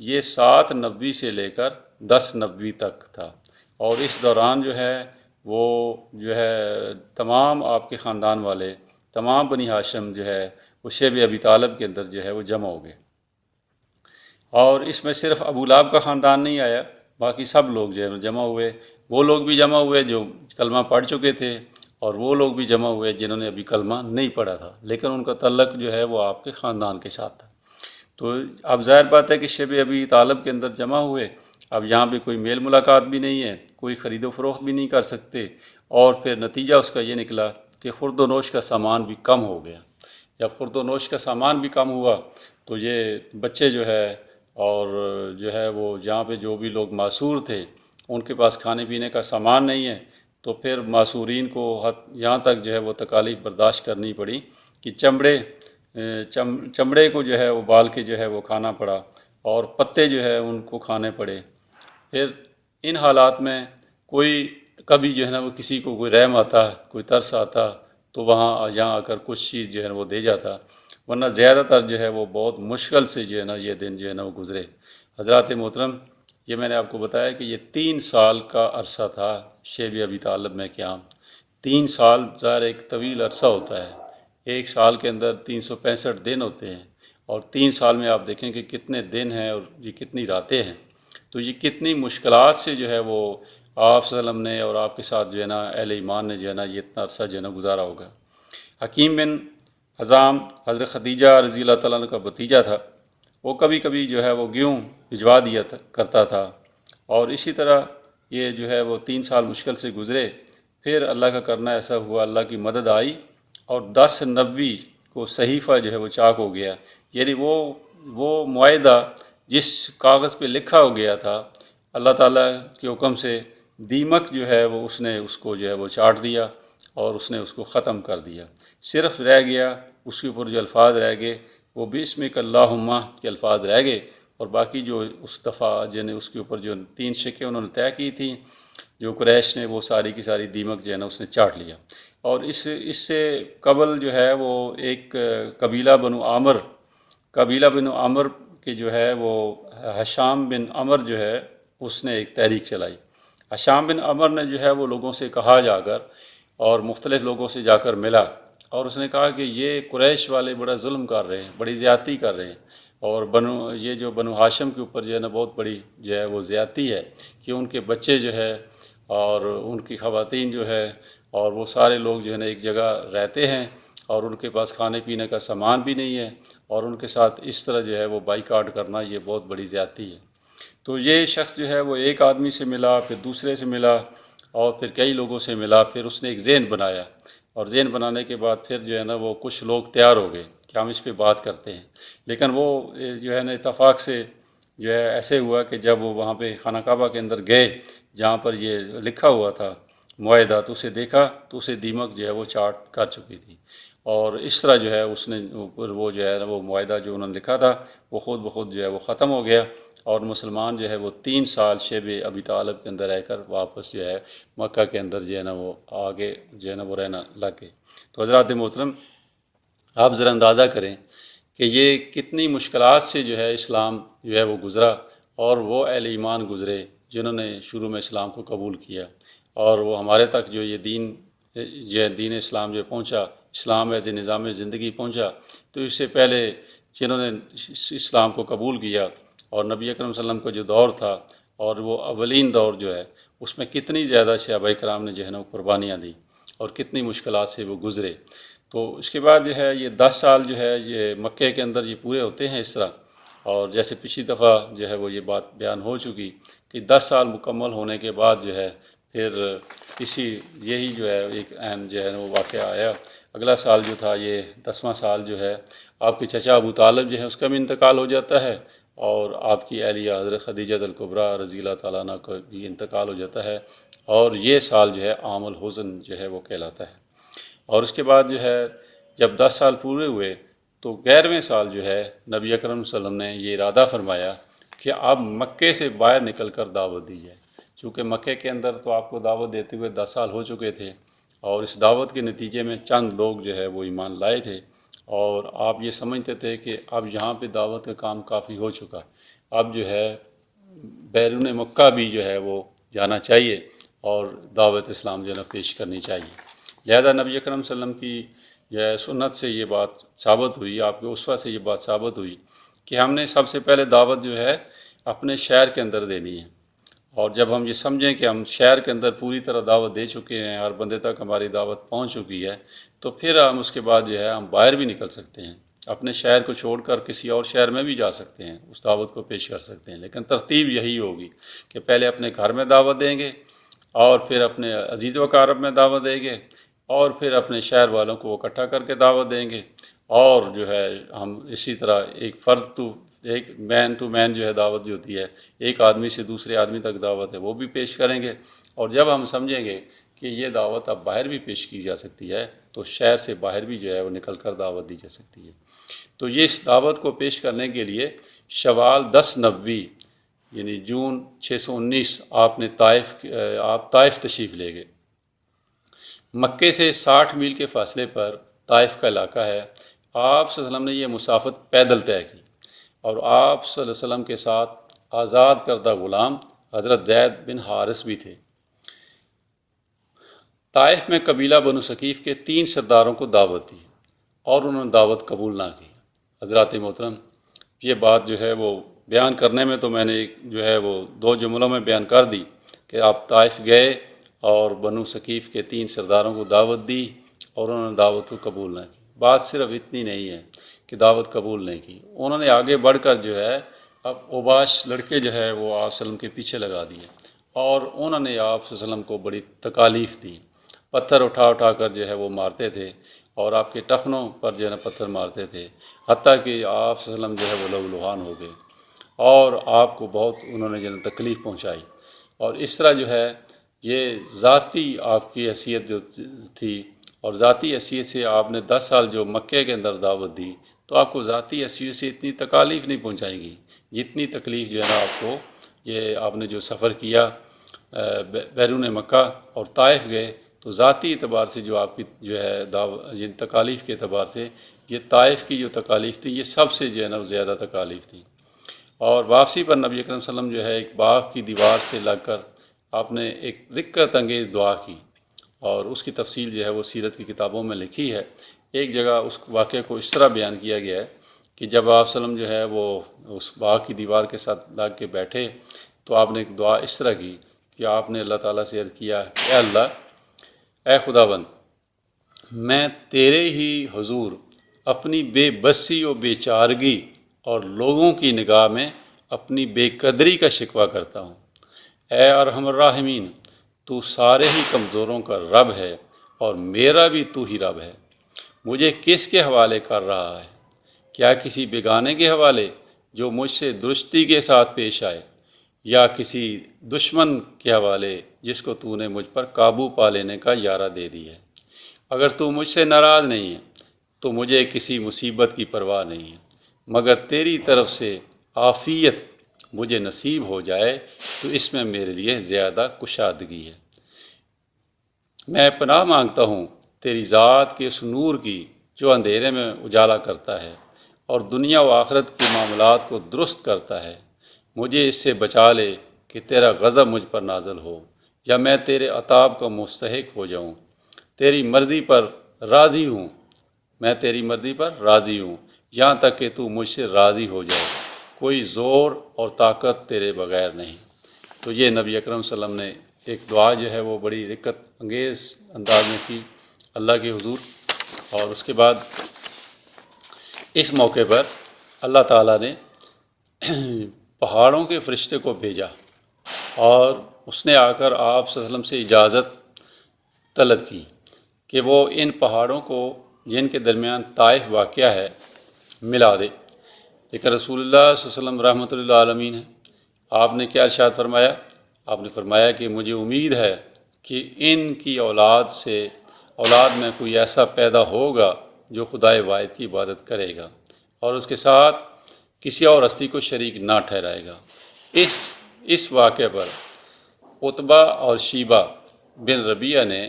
یہ 7 نبوی سے لے کر 10 نبوی تک تھا، اور اس دوران جو ہے وہ جو ہے تمام آپ کے خاندان والے، تمام بنی ہاشم جو ہے وہ شیب ابی طالب کے اندر جو ہے وہ جمع ہو گئے، اور اس میں صرف ابو لہب کا خاندان نہیں آیا، باقی سب لوگ جو ہے جمع ہوئے، وہ لوگ بھی جمع ہوئے جو کلمہ پڑھ چکے تھے، اور وہ لوگ بھی جمع ہوئے جنہوں نے ابھی کلمہ نہیں پڑھا تھا لیکن ان کا تعلق جو ہے وہ آپ کے خاندان کے ساتھ تھا۔ تو اب ظاہر بات ہے کہ شیب ابی طالب کے اندر جمع ہوئے، اب یہاں پہ کوئی میل ملاقات بھی نہیں ہے، کوئی خرید و فروخت بھی نہیں کر سکتے، اور پھر نتیجہ اس کا یہ نکلا کہ خورد و نوش کا سامان بھی کم ہو گیا۔ جب خورد و نوش کا سامان بھی کم ہوا تو یہ بچے جو ہے اور جو ہے وہ جہاں پہ جو بھی لوگ معصور تھے ان کے پاس کھانے پینے کا سامان نہیں ہے، تو پھر معصورین کو یہاں تک جو ہے وہ تکالیف برداشت کرنی پڑی کہ چمڑے کو جو ہے ابال کے جو ہے وہ کھانا پڑا، اور پتے جو ہے ان کو کھانے پڑے۔ پھر ان حالات میں کوئی کبھی جو ہے نا وہ کسی کو کوئی رحم آتا، کوئی ترس آتا تو یہاں آ کر کچھ چیز جو ہے وہ دے جاتا، ورنہ زیادہ تر جو ہے وہ بہت مشکل سے جو ہے نا یہ دن جو ہے نا وہ گزرے۔ حضرات محترم، یہ میں نے آپ کو بتایا کہ یہ 3 سال کا عرصہ تھا شیب ابی طالب میں قیام۔ 3 سال ظاہر ایک طویل عرصہ ہوتا ہے، ایک سال کے اندر 365 دن ہوتے ہیں، اور 3 سال میں آپ دیکھیں کہ کتنے دن ہیں اور یہ کتنی راتیں ہیں، تو یہ کتنی مشکلات سے جو ہے وہ آپ صلی اللہ علیہ وسلم نے اور آپ کے ساتھ جو ہے نا اہل ایمان نے جو ہے نا یہ اتنا عرصہ جو ہے نا گزارا ہوگا۔ حکیم بن حزام حضرت خدیجہ رضی اللہ تعالیٰ عنہ کا بھتیجا تھا، وہ کبھی کبھی جو ہے وہ گیہوں بھجوا دیا کرتا تھا، اور اسی طرح یہ جو ہے وہ 3 سال مشکل سے گزرے۔ پھر اللہ کا کرنا ایسا ہوا، اللہ کی مدد آئی، اور 10 نبوی کو صحیفہ جو ہے وہ چاک ہو گیا، یعنی وہ معاہدہ جس کاغذ پہ لکھا ہو گیا تھا، اللہ تعالیٰ کے حکم سے دیمک جو ہے وہ اس نے اس کو جو ہے وہ چاٹ دیا اور اس نے اس کو ختم کر دیا۔ صرف رہ گیا اس کے اوپر جو الفاظ رہ گئے وہ بسمک اللہم کے الفاظ رہ گئے، اور باقی جو اس دفعہ جنہیں اس کے اوپر جو 3 شقیں انہوں نے طے کی تھیں جو قریش نے، وہ ساری کی ساری دیمک جو ہے نا اس نے چاٹ لیا۔ اور اس سے قبل جو ہے وہ ایک قبیلہ بنو عامر کے جو ہے وہ ہشام بن عمر جو ہے اس نے ایک تحریک چلائی۔ ہشام بن عمر نے جو ہے وہ لوگوں سے کہا جا کر، اور مختلف لوگوں سے جا کر ملا، اور اس نے کہا کہ یہ قریش والے بڑا ظلم کر رہے ہیں، بڑی زیادتی کر رہے ہیں، اور یہ جو بنو ہاشم کے اوپر جو ہے نا بہت بڑی جو ہے وہ زیادتی ہے کہ ان کے بچے جو ہے اور ان کی خواتین جو ہے اور وہ سارے لوگ جو ہے نا ایک جگہ رہتے ہیں، اور ان کے پاس کھانے پینے کا سامان بھی نہیں ہے، اور ان کے ساتھ اس طرح جو ہے وہ بائیکاٹ کرنا یہ بہت بڑی زیادتی ہے۔ تو یہ شخص جو ہے وہ ایک آدمی سے ملا، پھر دوسرے سے ملا، اور پھر کئی لوگوں سے ملا، پھر اس نے ایک ذہن بنایا، اور ذہن بنانے کے بعد پھر جو ہے نا وہ کچھ لوگ تیار ہو گئے کہ ہم اس پہ بات کرتے ہیں، لیکن وہ جو ہے نا اتفاق سے جو ہے ایسے ہوا کہ جب وہ وہاں پہ خانہ کعبہ کے اندر گئے جہاں پر یہ لکھا ہوا تھا معاہدہ، تو اسے دیکھا تو اسے دیمک جو ہے وہ چاٹ کر چکی تھی، اور اس طرح جو ہے اس نے وہ جو ہے نا وہ معاہدہ جو انہوں نے لکھا تھا وہ خود بخود جو ہے وہ ختم ہو گیا، اور مسلمان جو ہے وہ 3 سال شیب ابی طالب کے اندر رہ کر واپس جو ہے مکہ کے اندر جو ہے نا وہ آگے جو ہے نا وہ رہنا لگ گئے۔ تو حضرات محترم، آپ ذرا اندازہ کریں کہ یہ کتنی مشکلات سے جو ہے اسلام جو ہے وہ گزرا، اور وہ اہل ایمان گزرے جنہوں نے شروع میں اسلام کو قبول کیا، اور وہ ہمارے تک جو یہ دین اسلام جو پہنچا، اسلام ایز نظام زندگی پہنچا، تو اس سے پہلے جنہوں نے اسلام کو قبول کیا، اور نبی اکرم صلی اللہ علیہ وسلم کا جو دور تھا اور وہ اولین دور جو ہے اس میں کتنی زیادہ صحابہ کرام نے جو ہے نا قربانیاں دی، اور کتنی مشکلات سے وہ گزرے۔ تو اس کے بعد جو ہے یہ 10 سال جو ہے یہ مکے کے اندر یہ پورے ہوتے ہیں اس طرح، اور جیسے پچھلی دفعہ جو ہے وہ یہ بات بیان ہو چکی کہ 10 سال مکمل ہونے کے بعد جو ہے پھر یہی جو ہے ایک اہم جو ہے وہ واقعہ آیا۔ اگلا سال جو تھا یہ 10واں سال جو ہے آپ کے چچا ابو طالب جو ہے اس کا بھی انتقال ہو جاتا ہے، اور آپ کی اہلیہ حضرت خدیجہ الکبریٰ رضی اللہ تعالیٰ عنہ کا بھی انتقال ہو جاتا ہے، اور یہ سال جو ہے عام الحزن جو ہے وہ کہلاتا ہے۔ اور اس کے بعد جو ہے جب 10 سال پورے ہوئے تو 11ویں سال جو ہے نبی اکرم صلی اللہ علیہ وسلم نے یہ ارادہ فرمایا کہ اب مکے سے باہر نکل کر دعوت دی جائے، چونکہ مکے کے اندر تو آپ کو دعوت دیتے ہوئے 10 سال ہو چکے تھے، اور اس دعوت کے نتیجے میں چند لوگ جو ہے وہ ایمان لائے تھے، اور آپ یہ سمجھتے تھے کہ اب یہاں پہ دعوت کا کام کافی ہو چکا، اب جو ہے بیرون مکہ بھی جو ہے وہ جانا چاہیے اور دعوت اسلام جو ہے نا پیش کرنی چاہیے۔ لہذا نبی اکرم صلی اللہ علیہ وسلم کی جو ہے سنت سے یہ بات ثابت ہوئی، آپ کے اسوہ سے یہ بات ثابت ہوئی کہ ہم نے سب سے پہلے دعوت جو ہے اپنے شہر کے اندر دینی ہے، اور جب ہم یہ سمجھیں کہ ہم شہر کے اندر پوری طرح دعوت دے چکے ہیں، ہر بندے تک ہماری دعوت پہنچ چکی ہے، تو پھر ہم اس کے بعد جو ہے ہم باہر بھی نکل سکتے ہیں، اپنے شہر کو چھوڑ کر کسی اور شہر میں بھی جا سکتے ہیں، اس دعوت کو پیش کر سکتے ہیں، لیکن ترتیب یہی ہوگی کہ پہلے اپنے گھر میں دعوت دیں گے، اور پھر اپنے عزیز و اقارب میں دعوت دیں گے، اور پھر اپنے شہر والوں کو اکٹھا کر کے دعوت دیں گے، اور جو ہے ہم اسی طرح ایک مین ٹو مین جو ہے دعوت جو ہوتی ہے، ایک آدمی سے دوسرے آدمی تک دعوت ہے وہ بھی پیش کریں گے، اور جب ہم سمجھیں گے کہ یہ دعوت اب باہر بھی پیش کی جا سکتی ہے تو شہر سے باہر بھی جو ہے وہ نکل کر دعوت دی جا سکتی ہے۔ تو یہ اس دعوت کو پیش کرنے کے لیے شوال 10 نبوی یعنی جون 619 آپ طائف تشریف لے گئے۔ مکے سے 60 میل کے فاصلے پر طائف کا علاقہ ہے۔ آپ صلی اللہ علیہ وسلم نے یہ مسافت پیدل طے کی، اور آپ صلی اللہ علیہ وسلم کے ساتھ آزاد کردہ غلام حضرت زید بن حارث بھی تھے۔ طائف میں قبیلہ بنو ثقیف کے 3 سرداروں کو دعوت دی اور انہوں نے دعوت قبول نہ کی۔ حضرات محترم، یہ بات جو ہے وہ بیان کرنے میں تو میں نے جو ہے وہ 2 جملوں میں بیان کر دی کہ آپ طائف گئے اور بنو ثقیف کے 3 سرداروں کو دعوت دی اور انہوں نے دعوت کو قبول نہ کی۔ بات صرف اتنی نہیں ہے کہ دعوت قبول نہیں کی، انہوں نے آگے بڑھ کر جو ہے اب اوباش لڑکے جو ہے وہ آپ صلی اللہ علیہ وسلم کے پیچھے لگا دیے، اور انہوں نے آپ صلی اللہ علیہ وسلم کو بڑی تکالیف دی، پتھر اٹھا اٹھا کر جو ہے وہ مارتے تھے، اور آپ کے ٹخنوں پر جو ہے نا پتھر مارتے تھے، حتیٰ کہ آپ صلی اللہ علیہ وسلم جو ہے وہ لہولہان ہو گئے، اور آپ کو بہت انہوں نے جو ہے تکلیف پہنچائی۔ اور اس طرح جو ہے یہ ذاتی آپ کی حیثیت جو تھی، اور ذاتی حیثیت سے آپ نے 10 سال جو مکے کے اندر دعوت دی، تو آپ کو ذاتی حیثیت سے اتنی تکالیف نہیں پہنچائیں گی جتنی تکلیف جو ہے نا آپ کو یہ آپ نے جو سفر کیا بیرون مکہ اور طائف گئے، تو ذاتی اعتبار سے جو آپ کی جو ہے یہ تکالیف کے اعتبار سے یہ طائف کی جو تکالیف تھی یہ سب سے جو ہے نا زیادہ تکالیف تھی۔ اور واپسی پر نبی اکرم صلی اللہ علیہ وسلم جو ہے ایک باغ کی دیوار سے لگ کر آپ نے ایک رکت انگیز دعا کی، اور اس کی تفصیل جو ہے وہ سیرت کی کتابوں میں لکھی ہے۔ ایک جگہ اس واقعے کو اس طرح بیان کیا گیا ہے کہ جب آپ صلی اللہ علیہ وسلم جو ہے وہ اس باغ کی دیوار کے ساتھ لگ کے بیٹھے تو آپ نے ایک دعا اس طرح کی کہ آپ نے اللہ تعالیٰ سے عرض کیا، اے اللہ، اے خداوند، میں تیرے ہی حضور اپنی بے بسی و بے چارگی اور لوگوں کی نگاہ میں اپنی بے قدری کا شکوہ کرتا ہوں۔ اے ارحم الراحمین، تو سارے ہی کمزوروں کا رب ہے اور میرا بھی تو ہی رب ہے۔ مجھے کس کے حوالے کر رہا ہے؟ کیا کسی بیگانے کے حوالے جو مجھ سے درستی کے ساتھ پیش آئے، یا کسی دشمن کے حوالے جس کو تو نے مجھ پر قابو پا لینے کا یارہ دے دی ہے؟ اگر تو مجھ سے ناراض نہیں ہے تو مجھے کسی مصیبت کی پرواہ نہیں ہے، مگر تیری طرف سے عافیت مجھے نصیب ہو جائے تو اس میں میرے لیے زیادہ کشادگی ہے۔ میں پناہ مانگتا ہوں تیری ذات کے اس نور کی جو اندھیرے میں اجالا کرتا ہے اور دنیا و آخرت کے معاملات کو درست کرتا ہے۔ مجھے اس سے بچا لے کہ تیرا غضب مجھ پر نازل ہو یا میں تیرے عطاب کا مستحق ہو جاؤں۔ تیری مرضی پر راضی ہوں، میں تیری مرضی پر راضی ہوں، یہاں تک کہ تو مجھ سے راضی ہو جائے۔ کوئی زور اور طاقت تیرے بغیر نہیں۔ تو یہ نبی اکرم صلی اللہ علیہ وسلم نے ایک دعا جو ہے وہ بڑی رکت انگیز انداز میں کی اللہ کے حضور، اور اس کے بعد اس موقع پر اللہ تعالیٰ نے پہاڑوں کے فرشتے کو بھیجا، اور اس نے آ کر آپ صلی اللہ علیہ وسلم سے اجازت طلب کی کہ وہ ان پہاڑوں کو جن کے درمیان طائف واقع ہے ملا دے، لیکن رسول اللہ صلی اللہ علیہ وسلم رحمۃ اللہ عالمین ہے۔ آپ نے کیا ارشاد فرمایا؟ آپ نے فرمایا کہ مجھے امید ہے کہ ان کی اولاد میں کوئی ایسا پیدا ہوگا جو خدائے واحد کی عبادت کرے گا اور اس کے ساتھ کسی اور ہستی کو شریک نہ ٹھہرائے گا۔ اس واقعے پر عتبہ اور شیبہ بن ربیعہ نے،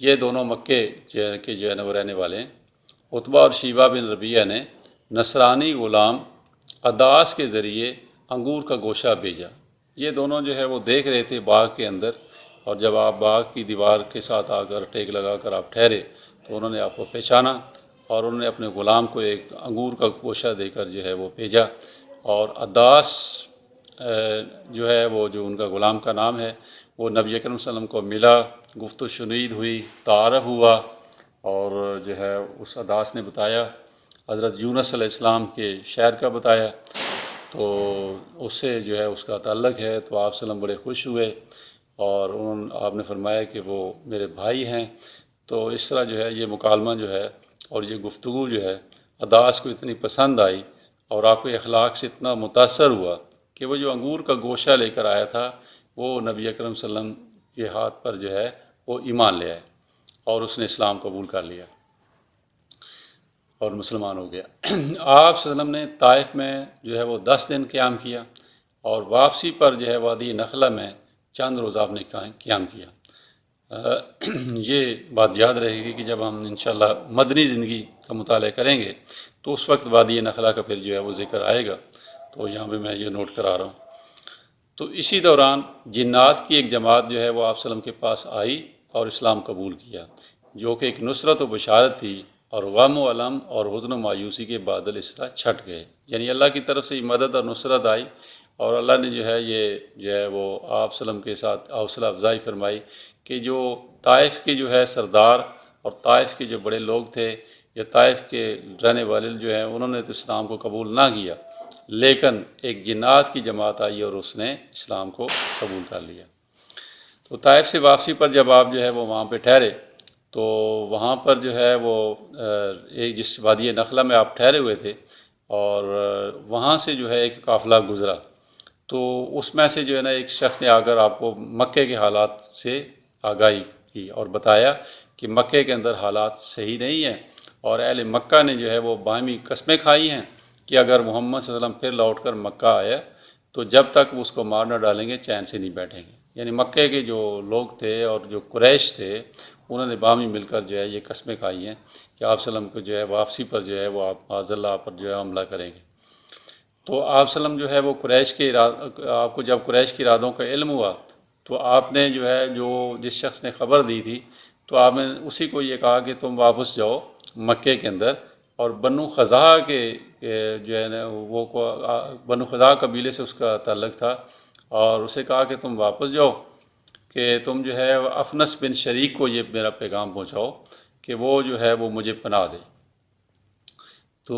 یہ دونوں مکے کے جو ہے نا وہ رہنے والے ہیں، عتبہ اور شیبہ بن ربیعہ نے نصرانی غلام عداس کے ذریعے انگور کا گوشہ بھیجا۔ یہ دونوں جو ہے وہ دیکھ رہے تھے باغ کے اندر، اور جب آپ باغ کی دیوار کے ساتھ آ کر ٹیک لگا کر آپ ٹھہرے تو انہوں نے آپ کو پہچانا، اور انہوں نے اپنے غلام کو ایک انگور کا گوشہ دے کر جو ہے وہ بھیجا۔ اور عداس جو ہے وہ جو ان کا غلام کا نام ہے، وہ نبی اکرم صلی اللہ علیہ وسلم کو ملا، گفت و شنید ہوئی، تعارف ہوا، اور جو ہے اس عداس نے بتایا، حضرت یونس علیہ السلام کے شہر کا بتایا، تو اس سے جو ہے اس کا تعلق ہے۔ تو آپ صلی اللہ علیہ وسلم بڑے خوش ہوئے، اور آپ نے فرمایا کہ وہ میرے بھائی ہیں۔ تو اس طرح جو ہے یہ مکالمہ جو ہے اور یہ گفتگو جو ہے عداس کو اتنی پسند آئی، اور آپ کے اخلاق سے اتنا متاثر ہوا کہ وہ جو انگور کا گوشہ لے کر آیا تھا وہ نبی اکرم صلی اللہ علیہ وسلم کے ہاتھ پر جو ہے وہ ایمان لے آئے، اور اس نے اسلام قبول کر لیا اور مسلمان ہو گیا۔ آپ صلی اللہ علیہ وسلم نے طائف میں جو ہے وہ 10 دن قیام کیا، اور واپسی پر جو ہے وادی نخلہ میں چند روز آپ نے قیام کیا۔ یہ بات یاد رہے گی کہ جب ہم انشاءاللہ مدنی زندگی کا مطالعہ کریں گے تو اس وقت وادی نخلہ کا پھر جو ہے وہ ذکر آئے گا، تو یہاں پہ میں یہ نوٹ کرا رہا ہوں۔ تو اسی دوران جنات کی ایک جماعت جو ہے وہ آپ صلی اللہ علیہ وسلم کے پاس آئی اور اسلام قبول کیا، جو کہ ایک نصرت و بشارت تھی، اور غم و علم اور حزن و مایوسی کے بادل اس طرح چھٹ گئے، یعنی اللہ کی طرف سے مدد اور نصرت آئی، اور اللہ نے جو ہے یہ جو ہے وہ آپ صلی اللہ علیہ وسلم کے ساتھ حوصلہ افزائی فرمائی کہ جو طائف کے جو ہے سردار اور طائف کے جو بڑے لوگ تھے یا طائف کے رہنے والے جو ہیں انہوں نے تو اسلام کو قبول نہ کیا، لیکن ایک جنات کی جماعت آئی اور اس نے اسلام کو قبول کر لیا۔ تو طائف سے واپسی پر جب آپ جو ہے وہ وہاں پہ ٹھہرے تو وہاں پر جو ہے وہ ایک جس وادی نخلہ میں آپ ٹھہرے ہوئے تھے، اور وہاں سے جو ہے ایک قافلہ گزرا، تو اس میں سے جو ہے نا ایک شخص نے آ کر آپ کو مکے کے حالات سے آگاہی کی اور بتایا کہ مکے کے اندر حالات صحیح نہیں ہیں، اور اہل مکہ نے جو ہے وہ باہمی قسمیں کھائی ہیں کہ اگر محمد صلی اللہ علیہ وسلم پھر لوٹ کر مکہ آیا تو جب تک اس کو مار نہ ڈالیں گے چین سے نہیں بیٹھیں گے۔ یعنی مکے کے جو لوگ تھے اور جو قریش تھے انہوں نے باہمی مل کر جو ہے یہ قسمیں کھائی ہیں کہ آپ صلی اللہ علیہ وسلم کو جو ہے واپسی پر جو ہے وہ آپ معاذ اللہ پر جو ہے حملہ کریں گے۔ تو آپ صلی اللہ علیہ وسلم جو ہے وہ قریش کے آپ کو جب قریش کے ارادوں کا علم ہوا تو آپ نے جو ہے جو جس شخص نے خبر دی تھی تو آپ نے اسی کو یہ کہا کہ تم واپس جاؤ مکے کے اندر، اور بنو خزاعہ کے جو ہے نا وہ بنو خزاعہ قبیلے سے اس کا تعلق تھا، اور اسے کہا کہ تم واپس جاؤ کہ تم جو ہے افنس بن شریک کو یہ میرا پیغام پہنچاؤ کہ وہ جو ہے وہ مجھے پناہ دے۔ تو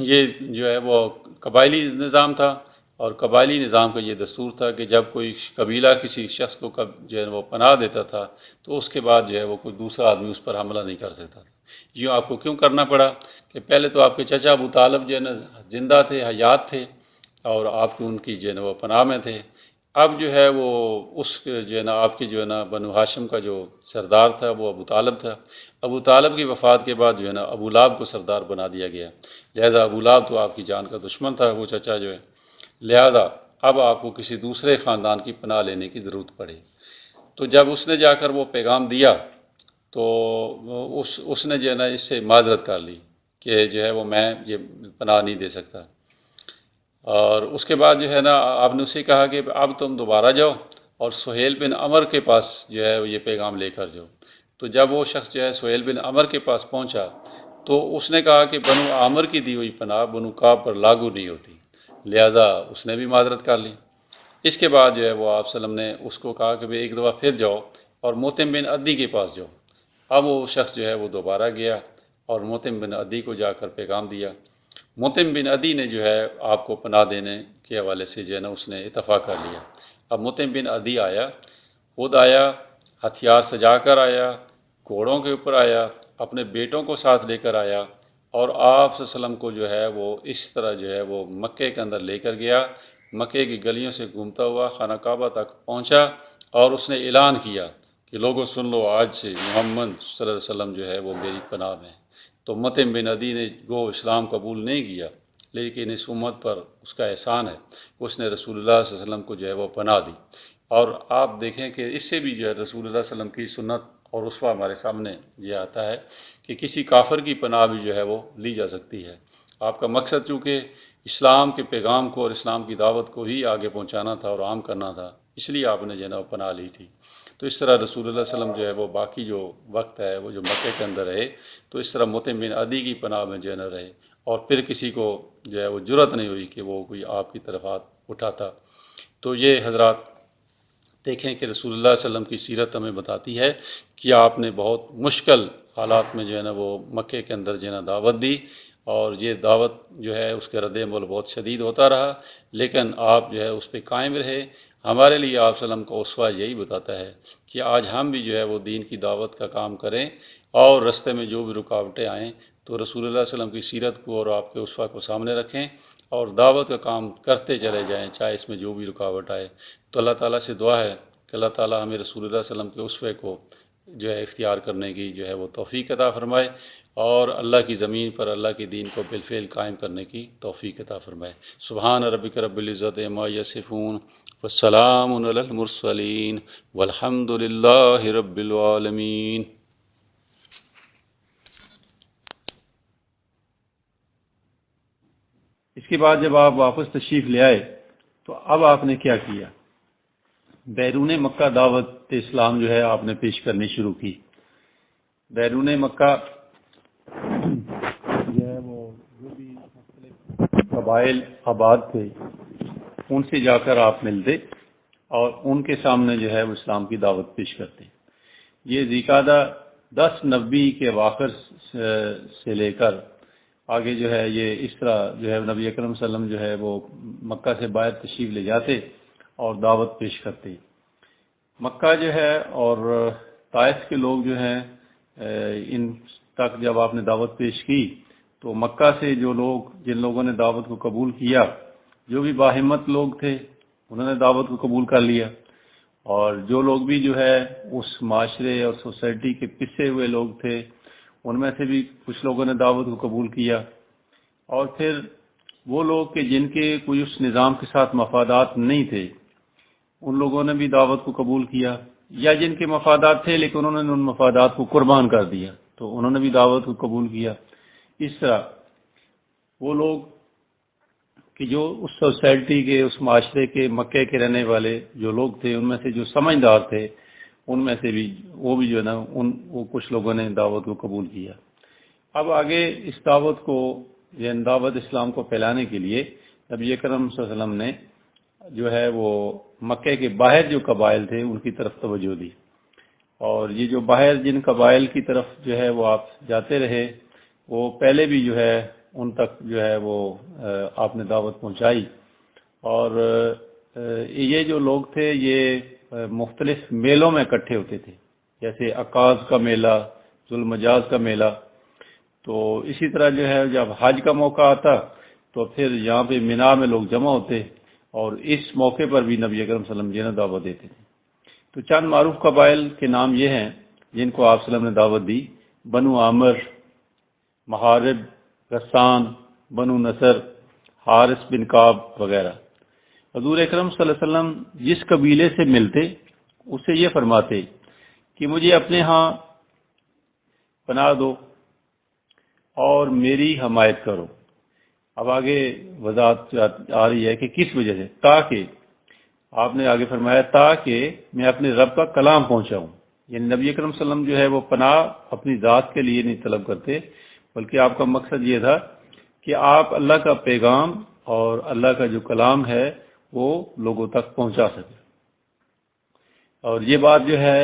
یہ جو ہے وہ قبائلی نظام تھا، اور قبائلی نظام کا یہ دستور تھا کہ جب کوئی قبیلہ کسی شخص کو جو ہے وہ پناہ دیتا تھا تو اس کے بعد جو ہے وہ کوئی دوسرا آدمی اس پر حملہ نہیں کر سکتا تھا۔ یہ آپ کو کیوں کرنا پڑا کہ پہلے تو آپ کے چچا ابو طالب جو ہے نا زندہ تھے، حیات تھے، اور آپ کی ان کی جو ہے نا وہ پناہ میں تھے۔ اب جو ہے وہ اس جو ہے نا آپ کی جو ہے نا بنو ہاشم کا جو سردار تھا وہ ابو طالب تھا۔ ابو طالب کی وفات کے بعد جو ہے نا ابو لہب کو سردار بنا دیا گیا، لہذا ابو لہب تو آپ کی جان کا دشمن تھا وہ چچا جو ہے، لہذا اب آپ کو کسی دوسرے خاندان کی پناہ لینے کی ضرورت پڑی۔ تو جب اس نے جا کر وہ پیغام دیا تو اس نے جو ہے نا اس سے معذرت کر لی کہ جو ہے وہ میں یہ پناہ نہیں دے سکتا، اور اس کے بعد جو ہے نا آپ نے اسے کہا کہ اب تم دوبارہ جاؤ اور سہیل بن عمر کے پاس جو ہے یہ پیغام لے کر جاؤ۔ تو جب وہ شخص جو ہے سہیل بن عمر کے پاس پہنچا تو اس نے کہا کہ بنو عامر کی دی ہوئی پناہ بنو کعب پر لاگو نہیں ہوتی، لہذا اس نے بھی معذرت کر لی۔ اس کے بعد جو ہے وہ آپ صلی اللہ علیہ وسلم نے اس کو کہا کہ ایک دفعہ پھر جاؤ اور موتم بن عدی کے پاس جاؤ۔ اب وہ شخص جو ہے وہ دوبارہ گیا اور موتم بن عدی کو جا کر پیغام دیا۔ موتم بن عدی نے جو ہے آپ کو پناہ دینے کے حوالے سے جو ہے نا اس نے اتفاق کر لیا۔ اب موتم بن عدی آیا، خود آیا، ہتھیار سجا کر آیا، گھوڑوں کے اوپر آیا، اپنے بیٹوں کو ساتھ لے کر آیا، اور آپ صلی اللہ علیہ وسلم کو جو ہے وہ اس طرح جو ہے وہ مکے کے اندر لے کر گیا، مکے کی گلیوں سے گھومتا ہوا خانہ کعبہ تک پہنچا، اور اس نے اعلان کیا کہ لوگوں سن لو، آج سے محمد صلی اللہ علیہ وسلم جو ہے وہ میری پناہ میں۔ تو موتم بن عدی نے گو اسلام قبول نہیں کیا، لیکن اس امت پر اس کا احسان ہے، اس نے رسول اللہ صلی اللہ علیہ وسلم کو جو ہے وہ پناہ دی۔ اور آپ دیکھیں کہ اس سے بھی جو ہے رسول اللہ صلی اللہ علیہ وسلم کی سنت اور اسوہ ہمارے سامنے یہ آتا ہے کہ کسی کافر کی پناہ بھی جو ہے وہ لی جا سکتی ہے۔ آپ کا مقصد چونکہ اسلام کے پیغام کو اور اسلام کی دعوت کو ہی آگے پہنچانا تھا اور عام کرنا تھا، اس لیے آپ نے جو ہے نا پناہ لی تھی۔ تو اس طرح رسول اللہ صلی اللہ علیہ وسلم جو ہے وہ باقی جو وقت ہے وہ جو مکے کے اندر رہے، تو اس طرح مطعم بن عدی کی پناہ میں جو ہے نا رہے، اور پھر کسی کو جو ہے وہ جرأت نہیں ہوئی کہ وہ کوئی آپ کی طرف ہاتھ اٹھاتا۔ تو یہ حضرات دیکھیں کہ رسول اللہ صلی اللہ علیہ وسلم کی سیرت ہمیں بتاتی ہے کہ آپ نے بہت مشکل حالات میں جو ہے نا وہ مکے کے اندر جو ہے نا دعوت دی، اور یہ دعوت جو ہے اس کے رد عمل بہت شدید ہوتا رہا، لیکن آپ جو ہے اس پہ قائم رہے۔ ہمارے لیے آپ صلی اللہ علیہ وسلم کا اسوہ یہی بتاتا ہے کہ آج ہم بھی جو ہے وہ دین کی دعوت کا کام کریں، اور رستے میں جو بھی رکاوٹیں آئیں تو رسول اللہ صلی اللہ علیہ وسلم کی سیرت کو اور آپ کے اسوہ کو سامنے رکھیں اور دعوت کا کام کرتے چلے جائیں، چاہے اس میں جو بھی رکاوٹ آئے۔ تو اللہ تعالیٰ سے دعا ہے کہ اللہ تعالیٰ ہمیں رسول اللہ صلی اللہ علیہ وسلم کے اسوے کو جو ہے اختیار کرنے کی جو ہے وہ توفیق عطا فرمائے، اور اللہ کی زمین پر اللہ کے دین کو بالفعل قائم کرنے کی توفیق عطا فرمائے۔ سبحان ربک رب العزت عما یصفون والسلام علی المرسلین والحمد للہ رب العالمین۔ اس کے بعد جب آپ واپس تشریف لے آئے تو اب آپ نے کیا کیا؟ بیرون مکہ دعوت اسلام جو ہے آپ نے پیش کرنی شروع کی۔ بیرون مکہ جو ہے وہ جو بھی مختلف قبائل آباد تھے ان سے جا کر آپ ملتے اور ان کے سامنے جو ہے وہ اسلام کی دعوت پیش کرتے۔ یہ ذیقعدہ 10 نبی کے اواخر سے لے کر آگے جو ہے یہ اس طرح جو ہے نبی اکرم صلی اللہ علیہ وسلم جو ہے وہ مکہ سے باہر تشریف لے جاتے اور دعوت پیش کرتے۔ مکہ جو ہے اور طائف کے لوگ جو ہیں ان تک جب آپ نے دعوت پیش کی تو مکہ سے جو لوگ جن لوگوں نے دعوت کو قبول کیا، جو بھی باہمت لوگ تھے انہوں نے دعوت کو قبول کر لیا، اور جو لوگ بھی جو ہے اس معاشرے اور سوسائٹی کے پسے ہوئے لوگ تھے ان میں سے بھی کچھ لوگوں نے دعوت کو قبول کیا، اور پھر وہ لوگ کہ جن کے کوئی اس نظام کے ساتھ مفادات نہیں تھے ان لوگوں نے بھی دعوت کو قبول کیا، یا جن کے مفادات تھے لیکن انہوں نے ان مفادات کو قربان کر دیا تو انہوں نے بھی دعوت کو قبول کیا۔ اس طرح وہ لوگ کہ جو اس سوسائٹی کے اس معاشرے کے مکے کے رہنے والے جو لوگ تھے ان میں سے جو سمجھدار تھے ان میں سے بھی وہ بھی جو ہے نا وہ کچھ لوگوں نے دعوت کو قبول کیا۔ اب آگے اس دعوت کو یعنی دعوت اسلام کو پھیلانے کے لیے نبی اکرم صلی اللہ علیہ وسلم نے جو ہے وہ مکے کے باہر جو قبائل تھے ان کی طرف توجہ دی، اور یہ جو باہر جن قبائل کی طرف جو ہے وہ آپ جاتے رہے وہ پہلے بھی جو ہے ان تک جو ہے وہ آپ نے دعوت پہنچائی، اور یہ جو لوگ تھے یہ مختلف میلوں میں اکٹھے ہوتے تھے، جیسے عکاظ کا میلہ، ذوالمجاز کا میلہ۔ تو اسی طرح جو ہے جب حج کا موقع آتا تو پھر یہاں پہ مینا میں لوگ جمع ہوتے، اور اس موقع پر بھی نبی اکرم صلی اللہ علیہ وسلم جنہیں دعوت دیتے تھے۔ تو چند معروف قبائل کے نام یہ ہیں جن کو آپ صلی اللہ علیہ وسلم نے دعوت دی: بنو عامر، محارب، غسان، بنو نصر، حارث بن کعب وغیرہ۔ حضور اکرم صلی اللہ علیہ وسلم جس قبیلے سے ملتے اسے یہ فرماتے کہ مجھے اپنے ہاں پناہ دو اور میری حمایت کرو۔ اب آگے وضاحت آ رہی ہے کہ کس وجہ سے، تاکہ آپ نے آگے فرمایا تاکہ میں اپنے رب کا کلام پہنچاؤں۔ یعنی نبی اکرم صلی اللہ علیہ وسلم جو ہے وہ پناہ اپنی ذات کے لیے نہیں طلب کرتے، بلکہ آپ کا مقصد یہ تھا کہ آپ اللہ کا پیغام اور اللہ کا جو کلام ہے وہ لوگوں تک پہنچا سکیں۔ اور یہ بات جو ہے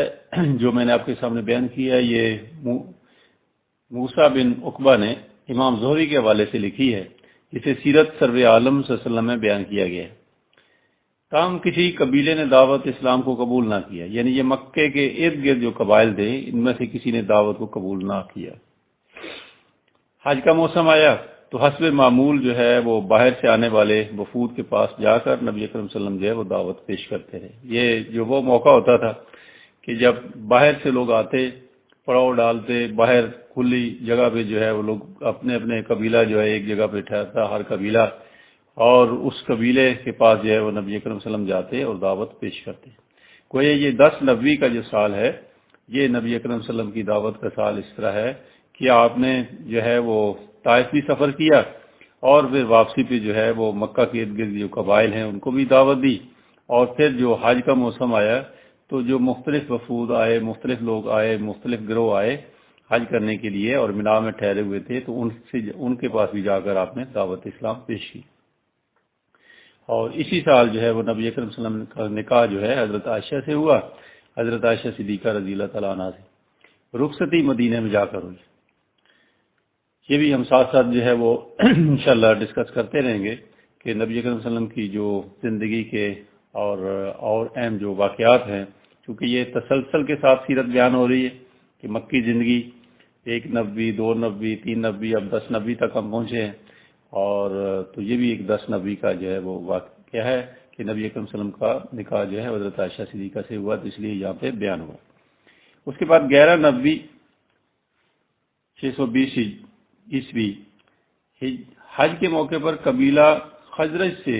جو میں نے آپ کے سامنے بیان کی ہے یہ موسیٰ بن عقبہ نے امام زہری کے حوالے سے لکھی ہے، جسے سیرت سرور عالم صلی اللہ علیہ وسلم میں بیان کیا گیا ہے۔ تاہم کسی قبیلے نے دعوت اسلام کو قبول نہ کیا، یعنی یہ مکے کے ارد گرد جو قبائل تھے ان میں سے کسی نے دعوت کو قبول نہ کیا۔ حج کا موسم آیا تو حسب معمول جو ہے وہ باہر سے آنے والے وفود کے پاس جا کر نبی اکرم صلی اللہ علیہ وسلم جو ہے وہ دعوت پیش کرتے رہے۔ یہ جو وہ موقع ہوتا تھا کہ جب باہر سے لوگ آتے، پڑاؤ ڈالتے، باہر کھلی جگہ پہ جو ہے وہ لوگ اپنے اپنے قبیلہ جو ہے ایک جگہ پہ ٹھہرتا ہر قبیلہ، اور اس قبیلے کے پاس جو ہے وہ نبی اکرم صلی اللہ علیہ وسلم جاتے اور دعوت پیش کرتے۔ گویا یہ 10 نبوی کا جو سال ہے یہ نبی اکرم صلی اللہ علیہ وسلم کی دعوت کا سال اس طرح ہے کہ آپ نے جو ہے وہ طائف بھی سفر کیا اور پھر واپسی پہ جو ہے وہ مکہ کے ارد گرد جو قبائل ہیں ان کو بھی دعوت دی، اور پھر جو حج کا موسم آیا تو جو مختلف وفود آئے، مختلف لوگ آئے، مختلف گروہ آئے حج کرنے کے لیے اور مینا میں ٹھہرے ہوئے تھے، تو ان کے پاس بھی جا کر آپ نے دعوت اسلام پیش کی۔ اور اسی سال جو ہے وہ نبی اکرم صلی اللہ علیہ وسلم کا نکاح جو ہے حضرت عائشہ سے ہوا، حضرت عائشہ صدیقہ رضی اللہ تعالیٰ عنہ سے، رخصتی مدینہ میں جا کر ہوئی۔ یہ بھی ہم ساتھ ساتھ جو ہے وہ انشاءاللہ ڈسکس کرتے رہیں گے کہ نبی اکرم صلی اللہ علیہ وسلم کی جو زندگی کے اور اہم جو واقعات ہیں، چونکہ یہ تسلسل کے ساتھ سیرت بیان ہو رہی ہے کہ مکی زندگی 1 نبی، 2 نبی، 3 نبی، اب 10 نبی تک ہم پہنچے ہیں، اور تو یہ بھی ایک 10 نبی کا جو ہے وہ واقعہ ہے کہ نبی اکرم صلی اللہ علیہ وسلم کا نکاح جو ہے حضرت عائشہ صدیقہ سے ہوا، تو اس لیے یہاں پہ بیان ہوا۔ اس کے بعد 11 نبی 620 عیسوی حج کے موقع پر قبیلہ خزرج سے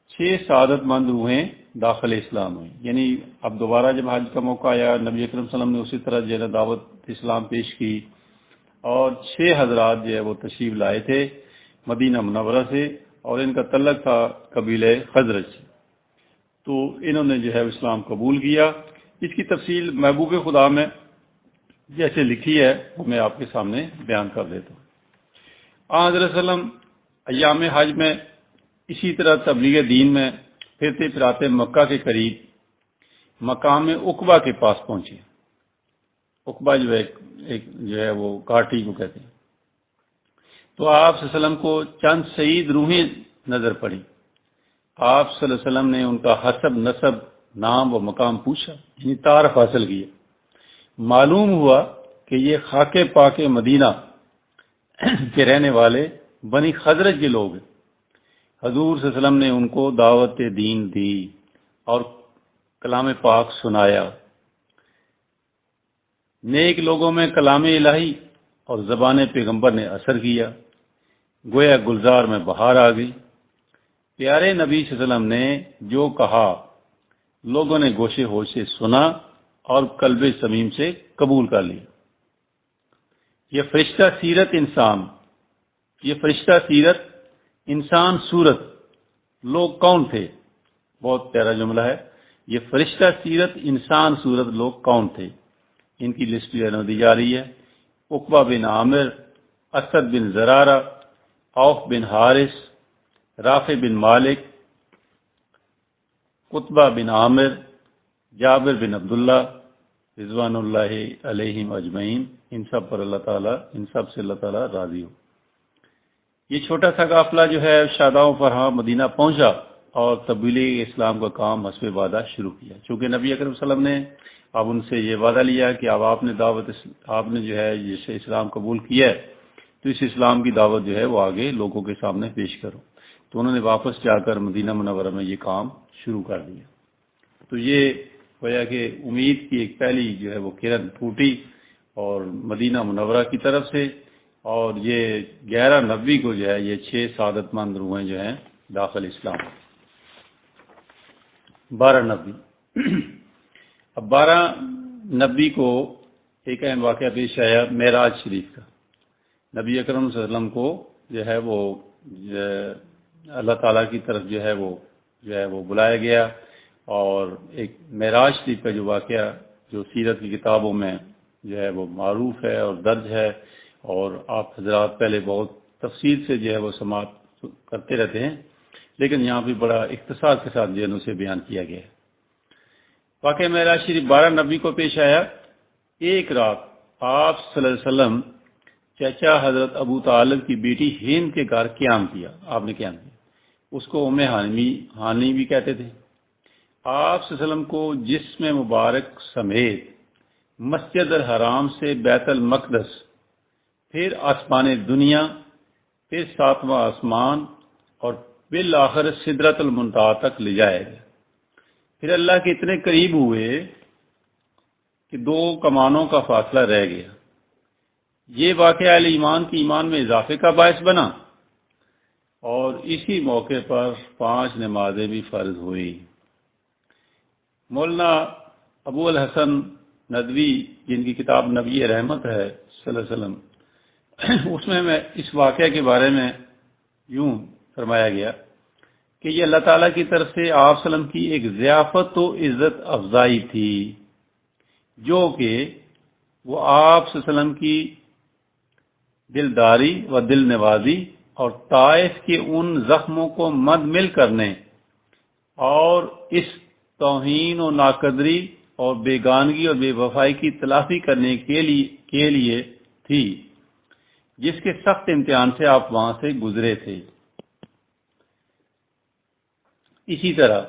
6 سعادت مند روحیں داخل اسلام ہوئی، یعنی اب دوبارہ جب حج کا موقع آیا، نبی اکرم صلی اللہ علیہ وسلم نے اسی طرح جو ہے دعوت اسلام پیش کی، اور 6 حضرات جو ہے وہ تشریف لائے تھے مدینہ منورہ سے، اور ان کا تعلق تھا قبیلہ خزرج سے، تو انہوں نے جو ہے اسلام قبول کیا۔ اس کی تفصیل محبوب خدا میں جیسے لکھی ہے وہ میں آپ کے سامنے بیان کر دیتا ہوں۔ حضرت صلی اللہ علیہ وسلم ایام حج میں اسی طرح تبلیغ دین میں پھرتے پھراتے مکہ کے قریب مقام عقبہ کے پاس پہنچے۔ عقبہ جو ہے ایک جو ہے وہ گھاٹی کو کہتے ہیں، تو آپ صلی اللہ علیہ وسلم کو چند سعید روحیں نظر پڑی۔ آپ صلی اللہ علیہ وسلم نے ان کا حسب، نسب، نام و مقام پوچھا، یعنی تعارف حاصل کیا۔ معلوم ہوا کہ یہ خاک پاک مدینہ کے رہنے والے بنی خزرج کے لوگ ہیں۔ حضور صلی اللہ علیہ وسلم نے ان کو دعوت دین دی اور کلام پاک سنایا۔ نیک لوگوں میں کلام الہی اور زبان پیغمبر نے اثر کیا، گویا گلزار میں بہار آ گئی۔ پیارے نبی صلی اللہ علیہ وسلم نے جو کہا لوگوں نے گوشے ہوش سے سنا اور قلب سمیم سے قبول کر لیا۔ یہ فرشتہ سیرت انسان صورت لوگ کون تھے؟ بہت پیارا جملہ ہے، یہ فرشتہ سیرت انسان صورت لوگ کون تھے؟ ان کی لسٹ جو ہے دی جا رہی ہے۔ عقبہ بن عامر، اسد بن زرارہ، عوف بن حارث، رافع بن مالک، قطبہ بن عامر، جابر بن عبداللہ رضوان اللہ علیہم اجمعین، ان سب پر اللہ تعالیٰ، ان سب سے اللہ تعالیٰ راضی ہو۔ یہ چھوٹا سا قافلہ جو ہے شاداؤں پر مدینہ پہنچا اور تبلیغ اسلام کا کام حسب وعدہ شروع کیا، چونکہ نبی اکرم صلی اللہ علیہ وسلم نے اب ان سے یہ وعدہ لیا کہ اب آپ نے جو ہے جسے اسلام قبول کیا ہے تو اس اسلام کی دعوت جو ہے وہ آگے لوگوں کے سامنے پیش کرو، تو انہوں نے واپس جا کر مدینہ منورہ میں یہ کام شروع کر دیا۔ تو یہ گویا کہ امید کی ایک پہلی جو ہے وہ کرن پھوٹی اور مدینہ منورہ کی طرف سے، اور یہ 11 نبی کو جو ہے یہ 6 سعادت مند روحیں جو ہیں داخل اسلام۔ 12 نبی اب 12 نبی کو ایک اہم واقعہ پیش آیا معراج شریف کا۔ نبی اکرم صلی اللہ علیہ وسلم کو جو ہے وہ اللہ تعالیٰ کی طرف جو ہے وہ بلایا گیا، اور ایک معراج شریف کا جو واقعہ جو سیرت کی کتابوں میں جو ہے وہ معروف ہے اور درج ہے، اور آپ حضرات پہلے بہت تفصیل سے جو ہے وہ سماعت کرتے رہتے ہیں، لیکن یہاں بھی بڑا اختصار کے ساتھ جو ہے اسے بیان کیا گیا ہے۔ واقعہ معراج شریف 12 نبی کو پیش آیا۔ ایک رات آپ صلی اللہ علیہ وسلم چچا حضرت ابو طالب کی بیٹی ہند کے گھر قیام کیا، آپ نے قیام کیا، اس کو ام ہانی بھی کہتے تھے۔ آپ صلی اللہ علیہ وسلم کو جسم مبارک سمیت مسجد الحرام سے بیت المقدس، پھر آسمان دنیا، پھر 7واں آسمان، اور بالآخر سدرۃ المنتہا تک لے جائے گا۔ پھر اللہ کے اتنے قریب ہوئے کہ 2 کمانوں کا فاصلہ رہ گیا۔ یہ واقعہ اہل ایمان کی ایمان میں اضافے کا باعث بنا، اور اسی موقع پر 5 نمازیں بھی فرض ہوئی۔ مولانا ابو الحسن ندوی جن کی کتاب نبی رحمت ہے صلی اللہ علیہ وسلم، اس میں اس واقعہ کے بارے میں یوں فرمایا گیا کہ یہ اللہ تعالیٰ کی طرف سے آپ صلی اللہ علیہ وسلم کی ایک ضیافت و عزت افزائی تھی، جو کہ وہ آپ صلی اللہ علیہ وسلم کی دلداری و دل نوازی اور طائف کے ان زخموں کو مد مل کرنے اور اس توہین و ناقدری اور بیگانگی اور بے وفائی کی تلافی کرنے کے لیے تھی، جس کے سخت امتحان سے آپ وہاں سے گزرے تھے۔ اسی طرح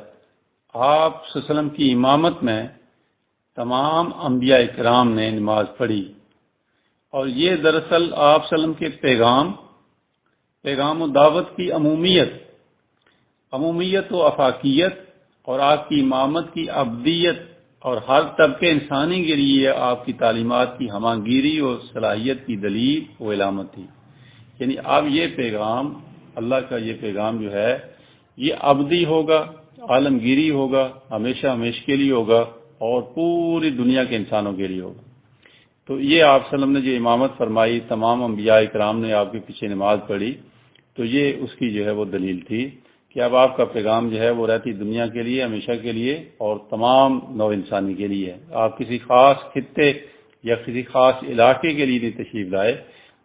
آپ صلی اللہ علیہ وسلم کی امامت میں تمام انبیاء کرام نے نماز پڑھی، اور یہ دراصل آپ صلی اللہ علیہ وسلم کے پیغام و دعوت کی عمومیت و افاقیت اور آپ کی امامت کی ابدیت اور ہر طبقے انسانی کے لیے آپ کی تعلیمات کی ہماگیری اور صلاحیت کی دلیل و علامت تھی۔ یعنی اب یہ پیغام، اللہ کا یہ پیغام جو ہے یہ ابدی ہوگا، عالمگیری ہوگا، ہمیشہ ہمیشہ کے لیے ہوگا، اور پوری دنیا کے انسانوں کے لیے ہوگا۔ تو یہ آپ صلی اللہ علیہ وسلم نے جو امامت فرمائی، تمام انبیاء کرام نے آپ کے پیچھے نماز پڑھی، تو یہ اس کی جو ہے وہ دلیل تھی کہ اب آپ کا پیغام جو ہے وہ رہتی دنیا کے لیے، ہمیشہ کے لیے، اور تمام نو انسانی کے لیے ہے۔ آپ کسی خاص خطے یا کسی خاص علاقے کے لیے نہیں تشریف لائے،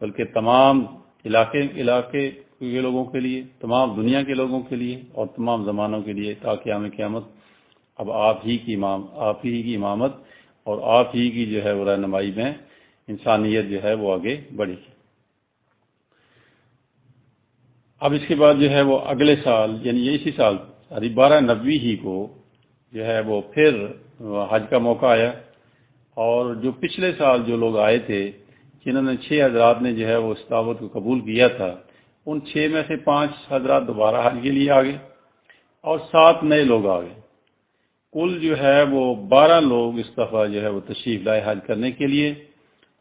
بلکہ تمام علاقے کے لوگوں کے لیے، تمام دنیا کے لوگوں کے لیے اور تمام زمانوں کے لیے، تاکہ قیام قیامت اب آپ ہی کی امامت اور آپ ہی کی جو ہے وہ رہنمائی میں انسانیت جو ہے وہ آگے بڑھی۔ اب اس کے بعد جو ہے وہ اگلے سال، یعنی اسی سال 1290 ہی کو جو ہے وہ پھر حج کا موقع آیا، اور جو پچھلے سال جو لوگ آئے تھے، جنہوں نے 6 حضرات نے جو ہے وہ اس دعوت کو قبول کیا تھا، ان 6 میں سے 5 حضرات دوبارہ حج کے لیے آ گئے اور 7 نئے لوگ آ گئے۔ کل جو ہے وہ 12 لوگ اس دفعہ جو ہے وہ تشریف لائے حج کرنے کے لیے،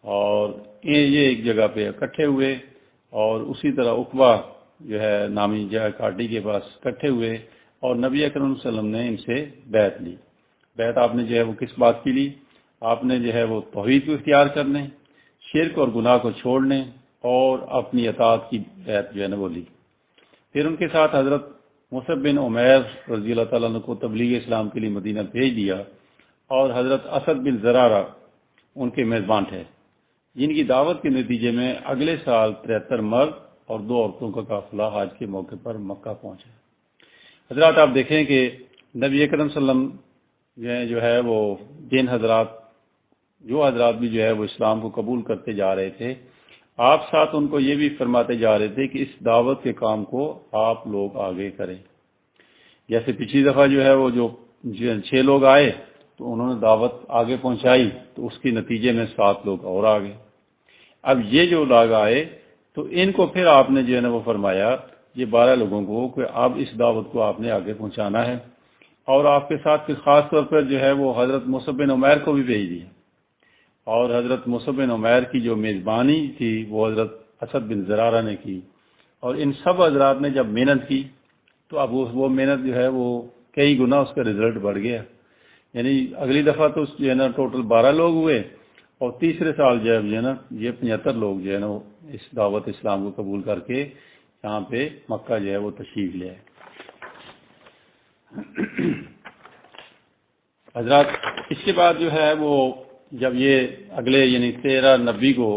اور یہ ایک جگہ پہ اکٹھے ہوئے، اور اسی طرح عقبہ جو ہے نامی جگہ کاٹی کے پاس اکٹھے ہوئے، اور نبی اکرم صلی اللہ علیہ وسلم نے ان سے بیعت لی۔ بیعت آپ نے جو ہے وہ کس بات کی لی؟ آپ نے جو ہے وہ توحید کو اختیار کرنے، شرک اور گناہ کو چھوڑنے اور اپنی اطاعت کی بیعت جو ہے نا وہ لی۔ پھر ان کے ساتھ حضرت مصعب بن عمیر رضی اللہ تعالیٰ عنہ کو تبلیغ اسلام کے لیے مدینہ بھیج دیا، اور حضرت اسد بن زرارہ ان کے میزبان تھے، جن کی دعوت کے نتیجے میں اگلے سال 73 مرد اور 2 عورتوں کا قافلہ حج کے موقع پر مکہ پہنچا۔ حضرات آپ دیکھیں کہ نبی اکرم صلی اللہ علیہ وسلم جو ہے وہ جو حضرات بھی جو ہے وہ اسلام کو قبول کرتے جا رہے تھے، آپ ساتھ ان کو یہ بھی فرماتے جا رہے تھے کہ اس دعوت کے کام کو آپ لوگ آگے کریں۔ جیسے پچھلی دفعہ جو ہے وہ جو 6 لوگ آئے تو انہوں نے دعوت آگے پہنچائی، تو اس کے نتیجے میں 7 لوگ اور آ گئے۔ اب یہ جو لوگ آئے تو ان کو پھر آپ نے جو ہے نا وہ فرمایا، یہ 12 لوگوں کو، کہ اب اس دعوت کو آپ نے آگے پہنچانا ہے، اور آپ کے ساتھ پھر خاص طور پر جو ہے وہ حضرت مصعب بن عمیر کو بھی بھیج دیا، اور حضرت مصعب بن عمیر کی جو میزبانی تھی وہ حضرت اسد بن زرارہ نے کی، اور ان سب حضرات نے جب محنت کی تو اب وہ محنت جو ہے وہ کئی گنا اس کا رزلٹ بڑھ گیا۔ یعنی اگلی دفعہ تو جو ہے نا ٹوٹل 12 لوگ ہوئے، اور تیسرے سال جو ہے نا یہ 75 لوگ جو ہے نا اس دعوت اسلام کو قبول کر کے یہاں پہ مکہ جو ہے وہ تشریف لے آئے۔ حضرات اس کے بعد جو ہے وہ جب یہ اگلے یعنی 1390 کو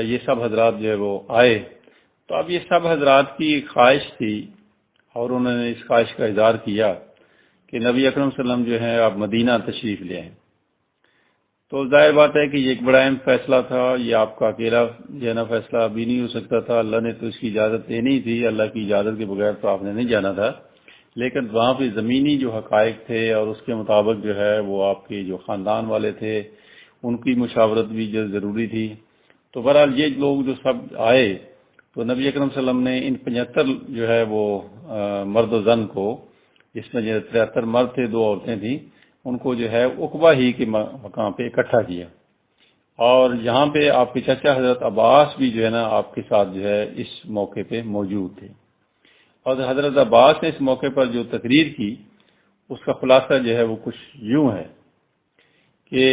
یہ سب حضرات جو ہے وہ آئے، تو اب یہ سب حضرات کی ایک خواہش تھی، اور انہوں نے اس خواہش کا اظہار کیا کہ نبی اکرم صلی اللہ علیہ وسلم جو ہے آپ مدینہ تشریف لے آئیں۔ تو ظاہر بات ہے کہ یہ ایک بڑا اہم فیصلہ تھا، یہ آپ کا اکیلا جو ہے نا فیصلہ بھی نہیں ہو سکتا تھا، اللہ نے تو اس کی اجازت دینی تھی، اللہ کی اجازت کے بغیر تو آپ نے نہیں جانا تھا، لیکن وہاں پہ زمینی جو حقائق تھے اور اس کے مطابق جو ہے وہ آپ کے جو خاندان والے تھے ان کی مشاورت بھی جو ضروری تھی۔ تو بہرحال یہ لوگ جو سب آئے تو نبی اکرم صلی اللہ علیہ وسلم نے ان 75 جو ہے وہ مرد و زن کو، جس میں جو 73 مرد تھے 2 عورتیں تھیں، ان کو جو ہے عقبہ ہی کے مقام پہ اکٹھا کیا، اور یہاں پہ آپ کے چچا حضرت عباس بھی جو ہے نا آپ کے ساتھ جو ہے اس موقع پہ موجود تھے، اور حضرت عباس نے اس موقع پر جو تقریر کی اس کا خلاصہ جو ہے وہ کچھ یوں ہے کہ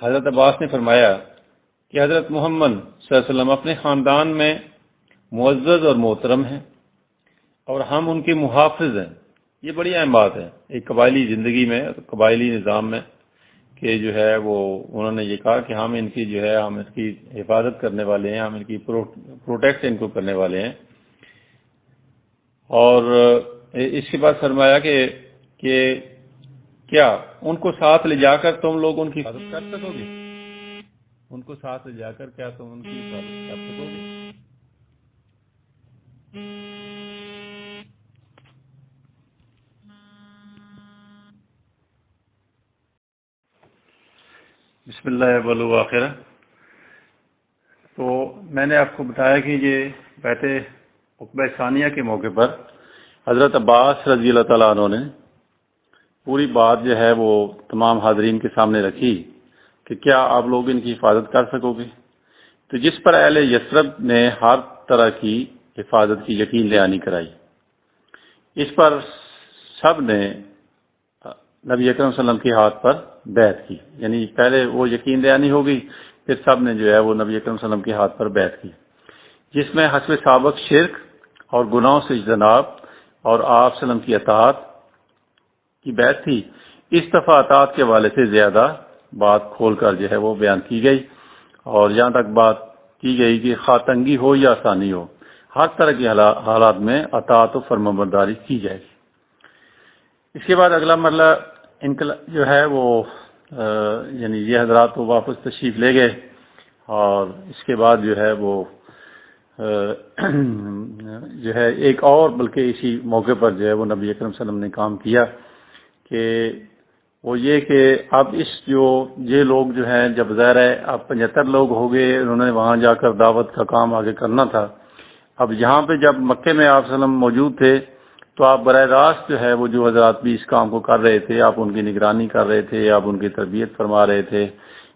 حضرت عباس نے فرمایا کہ حضرت محمد صلی اللہ علیہ وسلم اپنے خاندان میں معزز اور محترم ہیں اور ہم ان کے محافظ ہیں. یہ بڑی اہم بات ہے ایک قبائلی زندگی میں، قبائلی نظام میں، کہ جو ہے وہ انہوں نے یہ کہا کہ ہم ان کی جو ہے ہم اس کی حفاظت کرنے والے ہیں، ہم ان کی پروٹیکٹ ان کو کرنے والے ہیں. اور اس کے بعد فرمایا کہ کیا ان کو ساتھ لے جا کر تم لوگ ان کی حفاظت کر سکو گے؟ ان کو ساتھ لے جا کر کیا تم ان کی حفاظت کر سکو گے؟ بسم اللہ اول آخر. تو میں نے آپ کو بتایا کہ یہ بیعت عقبہ ثانیہ کے موقع پر حضرت عباس رضی اللہ تعالیٰ عنہ نے پوری بات جو ہے وہ تمام حاضرین کے سامنے رکھی کہ کیا آپ لوگ ان کی حفاظت کر سکو گے؟ تو جس پر اہل یثرب نے ہر طرح کی حفاظت کی یقین دہانی کرائی، اس پر سب نے نبی اکرم صلی اللہ علیہ وسلم کے ہاتھ پر بیعت کی. یعنی پہلے وہ یقین دہانی ہوگی، پھر سب نے جو ہے وہ نبی اکرم صلی اللہ علیہ وسلم کے ہاتھ پر بیعت کی، جس میں حسب سابق شرک اور گناہوں سے اجتناب اور آپ صلی اللہ علیہ وسلم کی اطاعت کی بیعت تھی. اس دفعہ اطاعت کے حوالے سے زیادہ بات کھول کر جو ہے وہ بیان کی گئی، اور یہاں تک بات کی گئی کہ خواہ تنگی ہو یا آسانی ہو، ہر طرح کے حالات میں اطاعت و فرمانبرداری کی جائے گی. اس کے بعد اگلا مرحلہ جو ہے وہ یعنی یہ حضرات وہ واپس تشریف لے گئے، اور اس کے بعد جو ہے وہ جو ہے ایک اور بلکہ اسی موقع پر جو ہے وہ نبی اکرم صلی اللہ علیہ وسلم نے کام کیا کہ وہ یہ کہ اب یہ لوگ جو ہیں جب ظاہر ہے اب 75 لوگ ہو گئے، انہوں نے وہاں جا کر دعوت کا کام آگے کرنا تھا. اب یہاں پہ جب مکے میں آپ صلی اللہ علیہ وسلم موجود تھے تو آپ براہ راست جو ہے وہ جو حضرات بھی اس کام کو کر رہے تھے، آپ ان کی نگرانی کر رہے تھے، آپ ان کی تربیت فرما رہے تھے.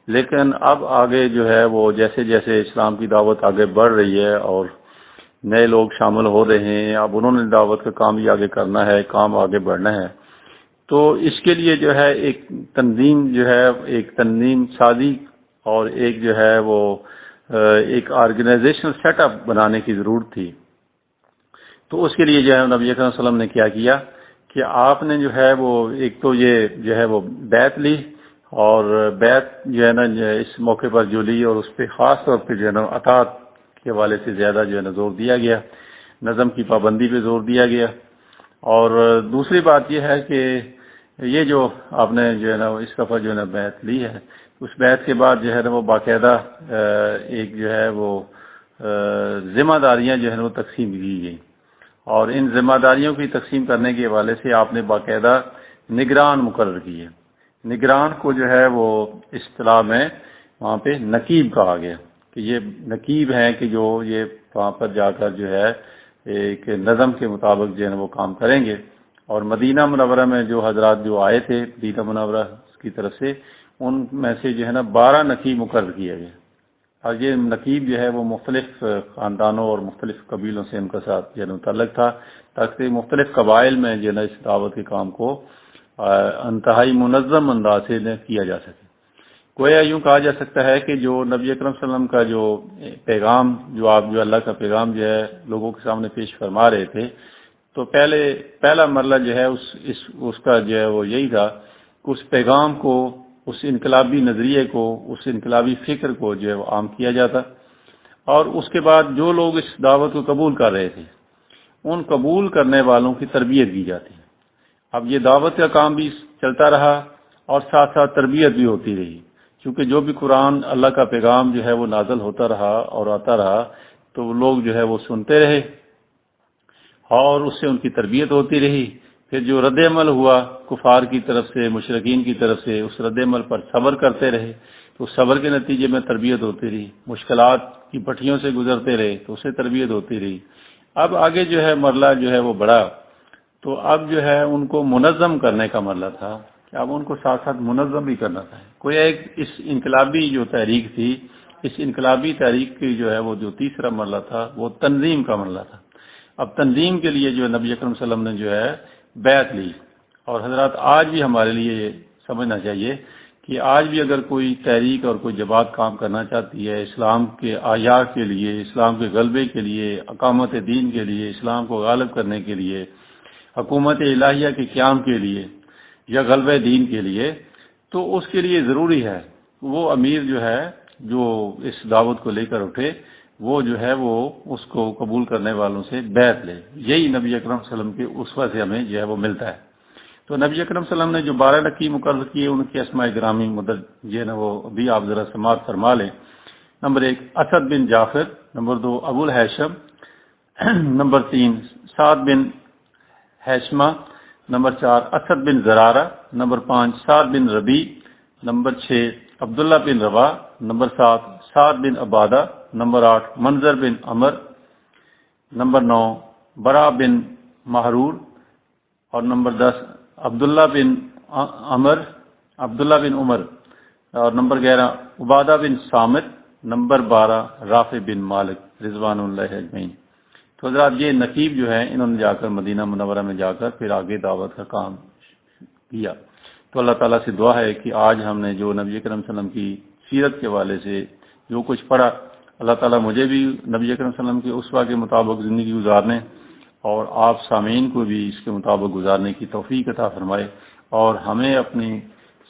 لیکن اب آگے جو ہے وہ جیسے جیسے اسلام کی دعوت آگے بڑھ رہی ہے اور نئے لوگ شامل ہو رہے ہیں، اب انہوں نے دعوت کا کام بھی آگے کرنا ہے، کام آگے بڑھنا ہے. تو اس کے لیے جو ہے ایک تنظیم سازی اور ایک جو ہے وہ ایک آرگنائزیشنل سیٹ اپ بنانے کی ضرورت تھی. تو اس کے لیے جو ہے نبی اکرم صلی اللہ علیہ وسلم نے کیا کیا کہ آپ نے جو ہے وہ ایک تو یہ جو ہے وہ بیعت لی، اور بیعت جو ہے نا اس موقع پر جو لی اور اس پہ خاص طور پہ جو ہے نا اطاعت کے حوالے سے زیادہ جو ہے نا زور دیا گیا، نظم کی پابندی پہ زور دیا گیا. اور دوسری بات یہ ہے کہ یہ جو آپ نے جو ہے نا اس دفعہ جو ہے نا بیعت لی ہے، اس بیعت کے بعد جو ہے نا وہ باقاعدہ ایک جو ہے وہ ذمہ داریاں جو ہے نا وہ تقسیم کی گئی، اور ان ذمہ داریوں کی تقسیم کرنے کے حوالے سے آپ نے باقاعدہ نگران مقرر کیے. نگران کو جو ہے وہ اصطلاح میں وہاں پہ نقیب کہا گیا کہ یہ نقیب ہیں کہ جو یہ وہاں پر جا کر جو ہے ایک نظم کے مطابق جو ہے وہ کام کریں گے. اور مدینہ منورہ میں جو حضرات جو آئے تھے مدینہ منورہ کی طرف سے، ان میں سے جو ہے نا 12 نقیب مقرر کیے گئے، اور یہ نقیب جو ہے وہ مختلف خاندانوں اور مختلف قبیلوں سے ان کا ساتھ جو ہے متعلق تھا، تاکہ مختلف قبائل میں جو ہے نا اس دعوت کے کام کو انتہائی منظم انداز سے کیا جا سکے. گویا یوں کہا جا سکتا ہے کہ جو نبی اکرم صلی اللہ علیہ وسلم کا جو پیغام جو اللہ کا پیغام جو ہے لوگوں کے سامنے پیش فرما رہے تھے، تو پہلا مرحلہ جو ہے اس کا جو ہے وہ یہی تھا کہ اس پیغام کو، اس انقلابی نظریے کو، اس انقلابی فکر کو جو ہے وہ عام کیا جاتا، اور اس کے بعد جو لوگ اس دعوت کو قبول کر رہے تھے ان قبول کرنے والوں کی تربیت کی جاتی ہے. اب یہ دعوت کا کام بھی چلتا رہا اور ساتھ ساتھ تربیت بھی ہوتی رہی، کیونکہ جو بھی قرآن اللہ کا پیغام جو ہے وہ نازل ہوتا رہا اور آتا رہا تو وہ لوگ جو ہے وہ سنتے رہے اور اس سے ان کی تربیت ہوتی رہی. پھر جو رد عمل ہوا کفار کی طرف سے، مشرکین کی طرف سے، اس رد عمل پر صبر کرتے رہے تو صبر کے نتیجے میں تربیت ہوتی رہی. مشکلات کی پٹھیوں سے گزرتے رہے تو اسے تربیت ہوتی رہی. اب آگے جو ہے مرحلہ جو ہے وہ بڑا، تو اب جو ہے ان کو منظم کرنے کا مرحلہ تھا کہ اب ان کو ساتھ ساتھ منظم بھی کرنا تھا. کوئی ایک اس انقلابی جو تحریک تھی، اس انقلابی تحریک کی جو ہے وہ جو تیسرا مرحلہ تھا وہ تنظیم کا مرحلہ تھا. اب تنظیم کے لیے جو نبی اکرم صلی اللہ علیہ وسلم نے جو ہے بیعت لی، اور حضرات آج بھی ہمارے لیے یہ سمجھنا چاہیے کہ آج بھی اگر کوئی تحریک اور کوئی جماعت کام کرنا چاہتی ہے اسلام کے احیاء کے لیے، اسلام کے غلبے کے لیے، اقامت دین کے لیے، اسلام کو غالب کرنے کے لیے، حکومت الہیہ کے قیام کے لیے یا غلبہ دین کے لیے، تو اس کے لیے ضروری ہے وہ امیر جو ہے جو اس دعوت کو لے کر اٹھے، وہ جو ہے وہ اس کو قبول کرنے والوں سے بیعت لے۔ یہی نبی اکرم صلی اللہ علیہ وسلم کے اسوہ سے ہمیں جو ہے وہ ملتا ہے۔ تو نبی اکرم صلی اللہ علیہ وسلم نے جو 12 نقیب مقرر کیے ان کے اسماء گرامی مدد یہ نا وہ بھی آپ ذرا سماعت فرما لیں۔ نمبر 1 اسد بن جعفر، نمبر 2 ابو الہیثم، نمبر 3 سعد بن ہیشمہ، نمبر 4 اسد بن زرارہ، نمبر 5 سعد بن ربی، نمبر 6 عبداللہ بن روا، نمبر 7 سعد بن عبادہ، نمبر 8 منظر بن عمر، نمبر 9 برا بن محرور، اور نمبر 10 عبداللہ بن عمر، اور نمبر 11 عبادہ بن صامت، نمبر 12 رافع بن مالک رضوان اللہ اجمعین۔ تو حضرات یہ نقیب جو ہے انہوں نے جا کر مدینہ منورہ میں جا کر پھر آگے دعوت کا کام کیا۔ تو اللہ تعالیٰ سے دعا ہے کہ آج ہم نے جو نبی اکرم صلی اللہ علیہ وسلم کی سیرت کے حوالے سے جو کچھ پڑھا، اللہ تعالیٰ مجھے بھی نبی اکرم صلی اللہ علیہ وسلم کے اسوہ کے مطابق زندگی گزارنے اور آپ سامعین کو بھی اس کے مطابق گزارنے کی توفیق عطا فرمائے، اور ہمیں اپنی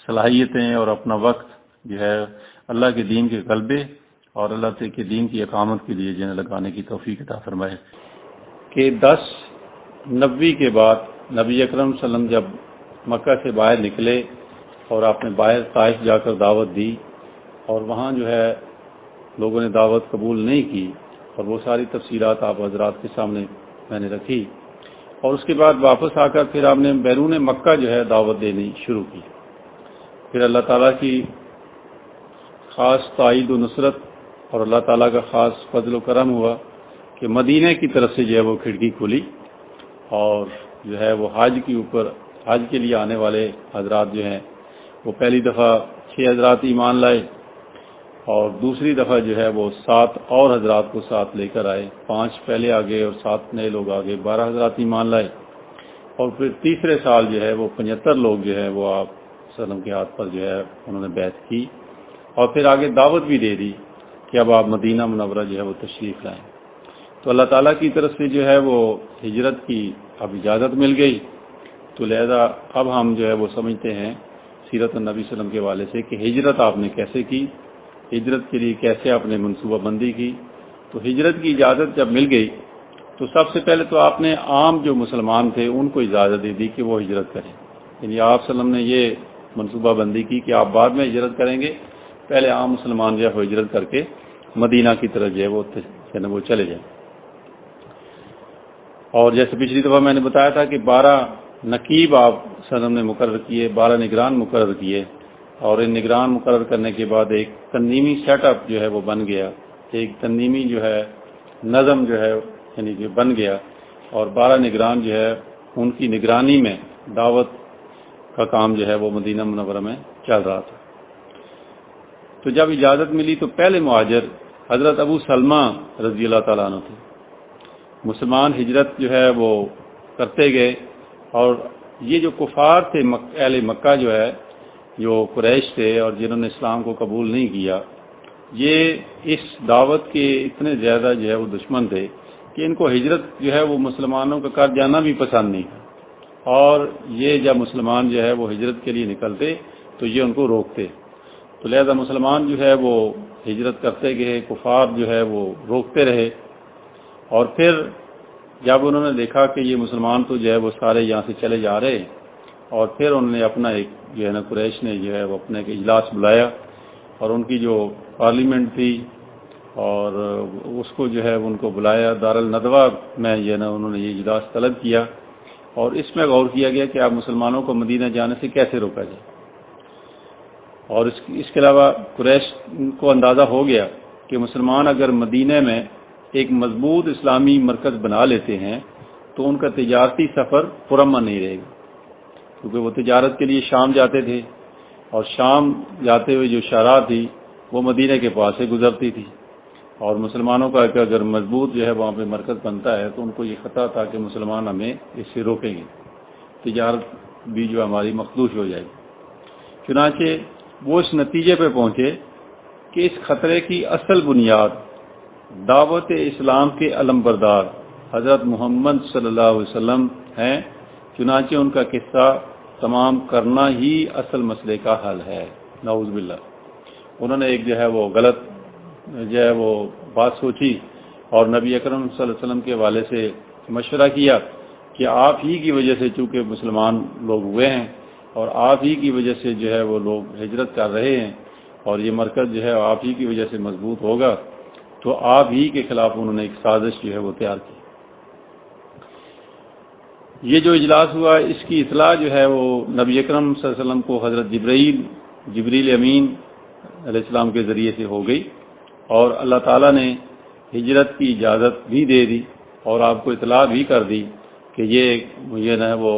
صلاحیتیں اور اپنا وقت جو ہے اللہ کے دین کے غلبے اور اللہ کے دین کی اقامت کے لیے جنہیں لگانے کی توفیق عطا فرمائے۔ کہ 1090 کے بعد نبی اکرم صلی اللہ علیہ وسلم جب مکہ سے باہر نکلے اور آپ نے باہر طائف جا کر دعوت دی، اور وہاں جو ہے لوگوں نے دعوت قبول نہیں کی، اور وہ ساری تفصیلات آپ حضرات کے سامنے میں نے رکھی، اور اس کے بعد واپس آ کر پھر آپ نے بیرون مکہ جو ہے دعوت دینی شروع کی۔ پھر اللہ تعالیٰ کی خاص تائید و نصرت اور اللہ تعالیٰ کا خاص فضل و کرم ہوا کہ مدینہ کی طرف سے جو ہے وہ کھڑکی کھلی، اور جو ہے وہ حج کے اوپر حج کے لیے آنے والے حضرات جو ہیں وہ پہلی دفعہ 6 حضرات ایمان لائے، اور دوسری دفعہ جو ہے وہ 7 اور حضرات کو ساتھ لے کر آئے، 5 پہلے آگے اور 7 نئے لوگ آگے، 12 حضرات ایمان لائے، اور پھر تیسرے سال جو ہے وہ 75 لوگ جو ہے وہ آپ وسلم کے ہاتھ پر جو ہے انہوں نے بیعت کی، اور پھر آگے دعوت بھی دے دی کہ اب آپ مدینہ منورہ جو ہے وہ تشریف لائیں۔ تو اللہ تعالیٰ کی طرف سے جو ہے وہ ہجرت کی اب اجازت مل گئی، تو لہذا اب ہم جو ہے وہ سمجھتے ہیں سیرت النبی صلی اللہ علیہ وسلم کے حوالے سے کہ ہجرت آپ نے کیسے کی، ہجرت کے لیے کیسے آپ نے منصوبہ بندی کی۔ تو ہجرت کی اجازت جب مل گئی تو سب سے پہلے تو آپ نے عام جو مسلمان تھے ان کو اجازت دے دی کہ وہ ہجرت کریں، یعنی آپ صلی اللہ علیہ وسلم نے یہ منصوبہ بندی کی کہ آپ بعد میں ہجرت کریں گے، پہلے عام مسلمان جو ہے وہ ہجرت کر کے مدینہ کی طرف جو ہے وہ چلے جائیں۔ اور جیسے پچھلی دفعہ میں نے بتایا تھا کہ 12 نقیب آپ صلی اللہ علیہ وسلم نے مقرر کیے، 12 نگران مقرر کیے، اور ان نگران مقرر کرنے کے بعد ایک تنظیمی سیٹ اپ جو ہے وہ بن گیا، ایک تنظیمی جو ہے نظم جو ہے یعنی کہ بن گیا، اور 12 نگران جو ہے ان کی نگرانی میں دعوت کا کام جو ہے وہ مدینہ منورہ میں چل رہا تھا۔ تو جب اجازت ملی تو پہلے مہاجر حضرت ابو سلمہ رضی اللہ تعالیٰ عنہ تھے۔ مسلمان ہجرت جو ہے وہ کرتے گئے، اور یہ جو کفار تھے اہل مکہ جو ہے جو قریش تھے اور جنہوں نے اسلام کو قبول نہیں کیا، یہ اس دعوت کے اتنے زیادہ جو ہے وہ دشمن تھے کہ ان کو ہجرت جو ہے وہ مسلمانوں کا کر جانا بھی پسند نہیں تھا، اور یہ جب مسلمان جو ہے وہ ہجرت کے لیے نکلتے تو یہ ان کو روکتے، تو لہذا مسلمان جو ہے وہ ہجرت کرتے گئے، کفار جو ہے وہ روکتے رہے، اور پھر جب انہوں نے دیکھا کہ یہ مسلمان تو جو ہے وہ سارے یہاں سے چلے جا رہے، اور پھر انہوں نے اپنا ایک جو ہے نا قریش نے جو ہے وہ اپنے ایک اجلاس بلایا، اور ان کی جو پارلیمنٹ تھی اور اس کو جو ہے ان کو بلایا دارالندوہ میں جو ہے نا انہوں نے یہ اجلاس طلب کیا، اور اس میں غور کیا گیا کہ آپ مسلمانوں کو مدینہ جانے سے کیسے روکا جائے۔ اور اس کے علاوہ قریش کو اندازہ ہو گیا کہ مسلمان اگر مدینہ میں ایک مضبوط اسلامی مرکز بنا لیتے ہیں تو ان کا تجارتی سفر پرامن نہیں رہے گا، کیونکہ وہ تجارت کے لیے شام جاتے تھے، اور شام جاتے ہوئے جو شرح تھی وہ مدینہ کے پاس سے گزرتی تھی، اور مسلمانوں کا اگر مضبوط جو ہے وہاں پہ مرکز بنتا ہے تو ان کو یہ خطرہ تھا کہ مسلمان ہمیں اس سے روکیں گے، تجارت بھی جو ہماری مخدوش ہو جائے گی۔ چنانچہ وہ اس نتیجے پہ پہنچے کہ اس خطرے کی اصل بنیاد دعوت اسلام کے علمبردار حضرت محمد صلی اللہ علیہ وسلم ہیں، چنانچہ ان کا قصہ تمام کرنا ہی اصل مسئلے کا حل ہے۔ نعوذ باللہ۔ انہوں نے ایک جو ہے وہ غلط جو ہے وہ بات سوچی اور نبی اکرم صلی اللہ علیہ وسلم کے حوالے سے مشورہ کیا کہ آپ ہی کی وجہ سے چونکہ مسلمان لوگ ہوئے ہیں اور آپ ہی کی وجہ سے جو ہے وہ لوگ ہجرت کر رہے ہیں اور یہ مرکز جو ہے آپ ہی کی وجہ سے مضبوط ہوگا، تو آپ ہی کے خلاف انہوں نے ایک سازش جو ہے وہ تیار کی۔ یہ جو اجلاس ہوا اس کی اطلاع جو ہے وہ نبی اکرم صلی اللہ علیہ وسلم کو حضرت جبریل امین علیہ السلام کے ذریعے سے ہو گئی اور اللہ تعالیٰ نے ہجرت کی اجازت بھی دے دی اور آپ کو اطلاع بھی کر دی کہ یہ جو ہے وہ